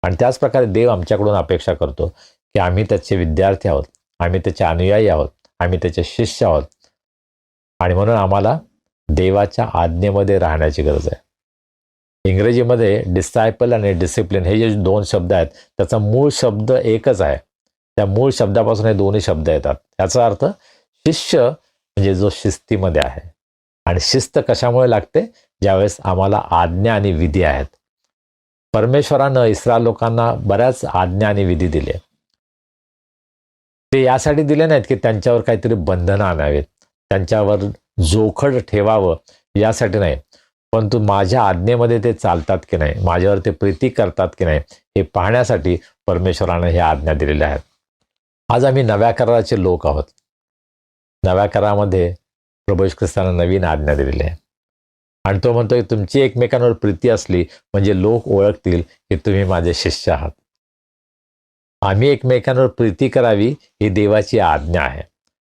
आणि त्याच प्रकारे देव आमच्याकडून अपेक्षा करतो की आम्ही त्याचे विद्यार्थी आहोत, आम्ही त्याचे अनुयायी आहोत, आम्ही त्याचे शिष्य आहोत. आणि म्हणून आम्हाला देवाच्या आज्ञेमध्ये राहण्याची गरज आहे. इंग्रजीमध्ये डिसायपल आणि डिसिप्लिन हे जे 2 शब्द आहेत त्याचा मूळ शब्द एकच आहे. त्या मूळ शब्दापासून हे दोन्ही शब्द येतात. याचा अर्थ शिष्य म्हणजे जो शिस्तीमध्ये आहे. आणि शिस्त कशामुळे लागते? ज्यावेळेस आम्हाला आज्ञा आणि विधी आहेत. परमेश्वरानं इस्रायल लोकांना बऱ्याच आज्ञा आणि विधी दिले. ते यासाठी दिले नाहीत की त्यांच्यावर काहीतरी बंधनं आणावेत, त्यांच्यावर जोखड ठेवावं यासाठी नाही, परंतु माझ्या आज्ञेमध्ये ते चालतात की नाही, माझ्यावर ते प्रीती करतात की नाही हे पाहण्यासाठी परमेश्वरानं ह्या आज्ञा दिलेल्या आहेत. आज आम्ही नव्या कराराचे लोक आहोत. नव्या करारामध्ये प्रभू येशू ख्रिस्तानं नवीन आज्ञा दिलेली आहे. आणि तो म्हणतोय तुमची एकमेकांवर प्रीती असली म्हणजे लोक ओळखतील की तुम्ही माझे शिष्य आहात. आम्ही एकमेकांवर प्रीती करावी ही देवाची आज्ञा आहे.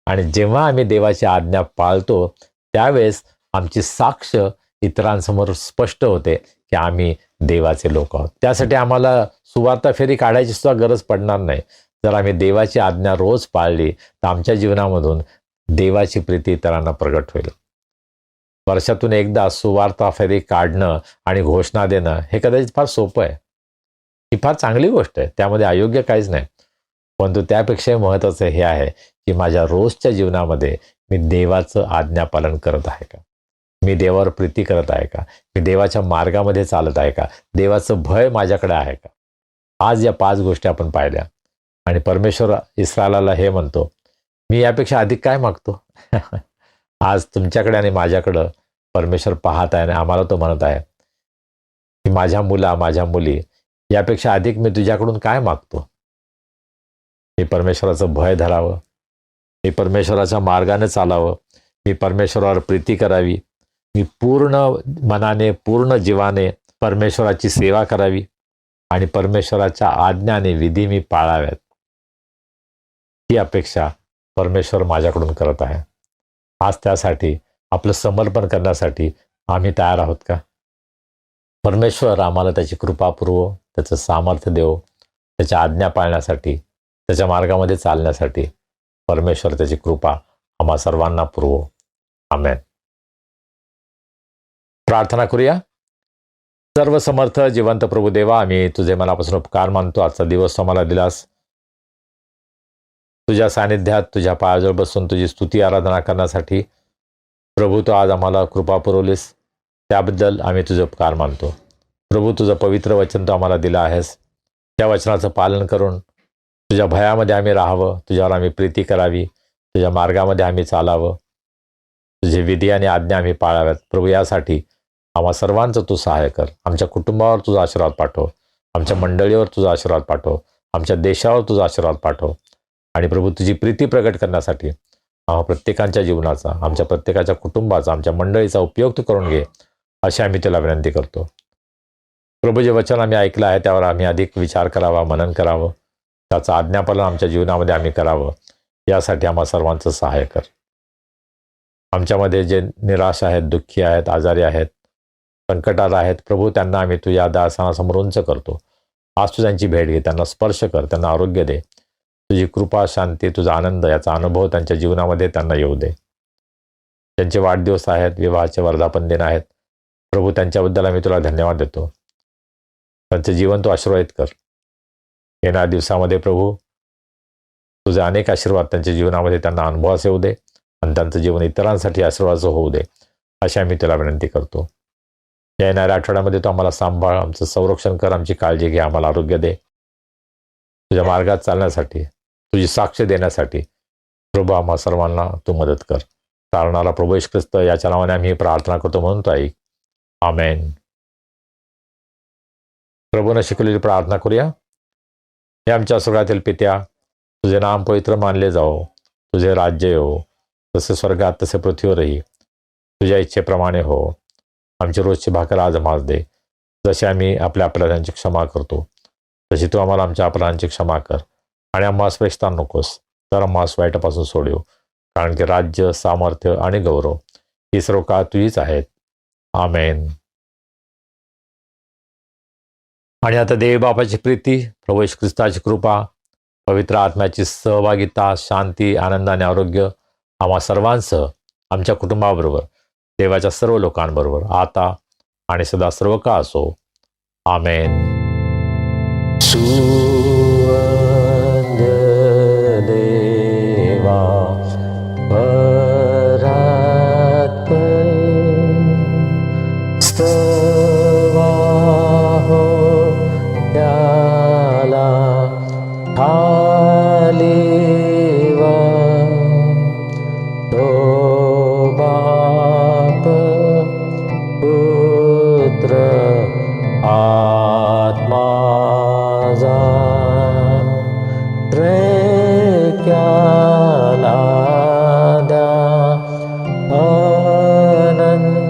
आणि जेव्हा आम्ही देवाची आज्ञा पाळतो त्यावेळेस आमची साक्ष इतरांसमोर स्पष्ट होते की आम्ही देवाचे लोक आहोत. त्यासाठी आम्हाला सुवार्ता फेरी काढायची सुद्धा गरज पडणार नाही. जर आम्ही देवाची आज्ञा रोज पाळली तर आमच्या जीवनामधून देवाची प्रीती इतरांना प्रगट होईल. वर्षातून एकदा सुवार्ता फेरी काढणं आणि घोषणा देणं हे कदाचित फार सोपं आहे. ही फार चांगली गोष्ट आहे, त्यामध्ये अयोग्य काहीच नाही. परंतु त्यापेक्षाही महत्त्वाचं हे आहे की माझ्या रोजच्या जीवनामध्ये मी देवाचं आज्ञापालन करत आहे का? मी देवावर प्रीती करत आहे का? मी देवाच्या मार्गामध्ये चालत आहे का? देवाचं भय माझ्याकडे आहे का? आज या 5 गोष्टी आपण पाहिल्या. आणि परमेश्वर इस्रायलाला हे म्हणतो, मी यापेक्षा अधिक काय मागतो? आज तुमच्याकडे आणि माझ्याकडं परमेश्वर पाहत आहे आणि आम्हाला तो म्हणत आहे की माझ्या मुला, माझ्या मुली, यापेक्षा अधिक मी तुझ्याकडून काय मागतो? मी परमेश्वराचं भय धरावं, मी परमेश्वराच्या मार्गाने चालावं, मी परमेश्वरावर प्रीती करावी, मी पूर्ण मनाने पूर्ण जीवाने परमेश्वराची सेवा करावी आणि परमेश्वराच्या आज्ञा आणि विधी मी पाळाव्यात. ही अपेक्षा परमेश्वर माझ्याकडून करत आहे. आज त्यासाठी आपलं समर्पण करण्यासाठी आम्ही तयार आहोत का? परमेश्वर आम्हाला त्याची कृपा पुरवो, त्याचं सामर्थ्य देवो, त्याच्या आज्ञा पाळण्यासाठी, त्याच्या मार्गामध्ये चालण्यासाठी परमेश्वर त्याची कृपा आम्हा सर्वांना पुरवो. आमेन. प्रार्थना करूया. सर्व समर्थ जिवंत प्रभू देवा, आम्ही तुझे मनापासून उपकार मानतो. आजचा दिवस आम्हाला दिलास. तुझ्या सानिध्यात तुझ्या पायाजवळ बसून तुझी स्तुती आराधना करण्यासाठी प्रभू तू आज आम्हाला कृपा पुरवलीस, त्याबद्दल आम्ही तुझे उपकार मानतो. प्रभू तुझं पवित्र वचन तू आम्हाला दिलं आहेस. त्या वचनाचं पालन करून तुझ्या भयामध्ये आम्ही राहावं, तुझ्यावर आम्ही प्रीती करावी, तुझ्या मार्गामध्ये आम्ही चालावं, तुझे विधी आणि आज्ञा आम्ही पाळाव्यात. प्रभू यासाठी आम्हा सर्वांचं तू सहाय्य कर. आमच्या कुटुंबावर तुझा आशीर्वाद पाठव, आमच्या मंडळीवर तुझा आशीर्वाद पाठव, आमच्या देशावर तुझा आशीर्वाद पाठव. आणि प्रभू तुझी प्रीती प्रगट करण्यासाठी आम्हा प्रत्येकाच्या जीवनाचा, आमच्या प्रत्येकाच्या कुटुंबाचा, आमच्या मंडळीचा उपयोग तू करून घे, अशी आम्ही तुला विनंती करतो. प्रभू जे वचन आम्ही ऐकलं आहे त्यावर आम्ही अधिक विचार करावा, मनन करावं, त्याचं आज्ञापालन आमच्या जीवनामध्ये आम्ही करावं, यासाठी आम्हा सर्वांचं सहाय्य कर. आमच्यामध्ये जे निराश आहेत, दुःखी आहेत, आजारी आहेत, संकटात आहेत, प्रभू त्यांना आम्ही तुझ्या दासांसमोर उंच करतो. आज तू त्यांची भेट घे, त्यांना स्पर्श कर, त्यांना आरोग्य दे. तुझी कृपा, शांती, तुझा आनंद याचा अनुभव त्यांच्या जीवनामध्ये त्यांना येऊ दे. त्यांचे वाढदिवस आहेत, विवाहाचे वर्धापन दिन आहेत, प्रभू त्यांच्याबद्दल आम्ही तुला धन्यवाद देतो. त्यांचे जीवन तू आशीर्वादित कर. येणाऱ्या दिवसामध्ये प्रभू तुझे अनेक आशीर्वाद त्यांच्या जीवनामध्ये त्यांना अनुभवास येऊ दे आणि त्यांचं जीवन इतरांसाठी आशीर्वादाचं होऊ दे, अशी आम्ही तुला विनंती करतो. येणाऱ्या आठवड्यामध्ये तू आम्हाला सांभाळ, आमचं संरक्षण कर, आमची काळजी घे, आम्हाला आरोग्य दे. तुझ्या मार्गात चालण्यासाठी, तुझी साक्ष देण्यासाठी प्रभू आम्हा सर्वांना तू मदत कर. तारणारा प्रभू येशू ख्रिस्त याच्या नावाने आम्ही प्रार्थना करतो म्हणून तो ऐक. आमेन. प्रभूने शिकवलेली प्रार्थना करूया. हे आमच्या स्वर्गातील पित्या, तुझे नाम पवित्र मानले जाओ, तुझे राज्य येवो, जसे स्वर्गात तसे पृथ्वीवरही. तुझ्या इच्छेप्रमाणे हो. आमची रोजची भाकर आज आम्हाला दे, जसे आम्ही आपल्या अपराधांची क्षमा करतो, तशी तू आम्हाला आमच्या अपराधांची क्षमा कर. आणि आम्हास परीक्षेत नकोस, तर आम्हास वाईटापासून सोडव, कारण की राज्य, सामर्थ्य आणि गौरव ही सर्व काळ तुझीच आहेत. आमेन. आणि आता देव बापाची प्रीती, प्रभू येशू ख्रिस्ताची कृपा, पवित्र आत्म्याची सहभागिता, शांती, आनंद आणि आरोग्य आम्हा सर्वांसह, आमच्या कुटुंबाबरोबर, देवाच्या सर्व लोकांबरोबर आता आणि सदा सर्व काळ असो. आमेन. देवा स्तवा हो त्याला खालीवा तो बाप पुत्र आत्मा जा त्रेक्याला द्या अनंत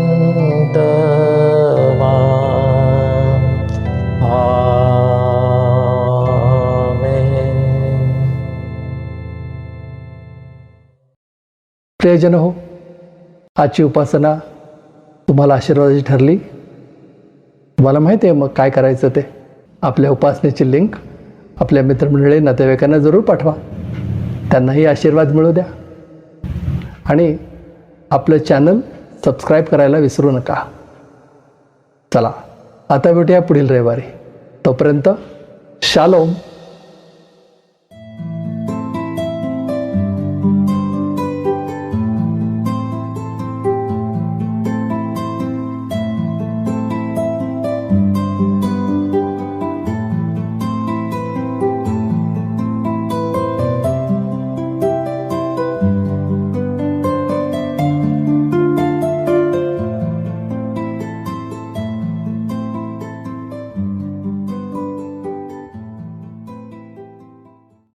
प्रियजन हो, आजची उपासना तुम्हाला आशीर्वादाची ठरली. तुम्हाला माहिती आहे मग काय करायचं ते. आपल्या उपासनेची लिंक आपल्या मित्रमंडळी, नातेवाईकांना जरूर पाठवा. त्यांनाही आशीर्वाद मिळू द्या. आणि आपलं चॅनल सबस्क्राईब करायला विसरू नका. चला आता भेटूया पुढील रविवारी. तोपर्यंत शालोम.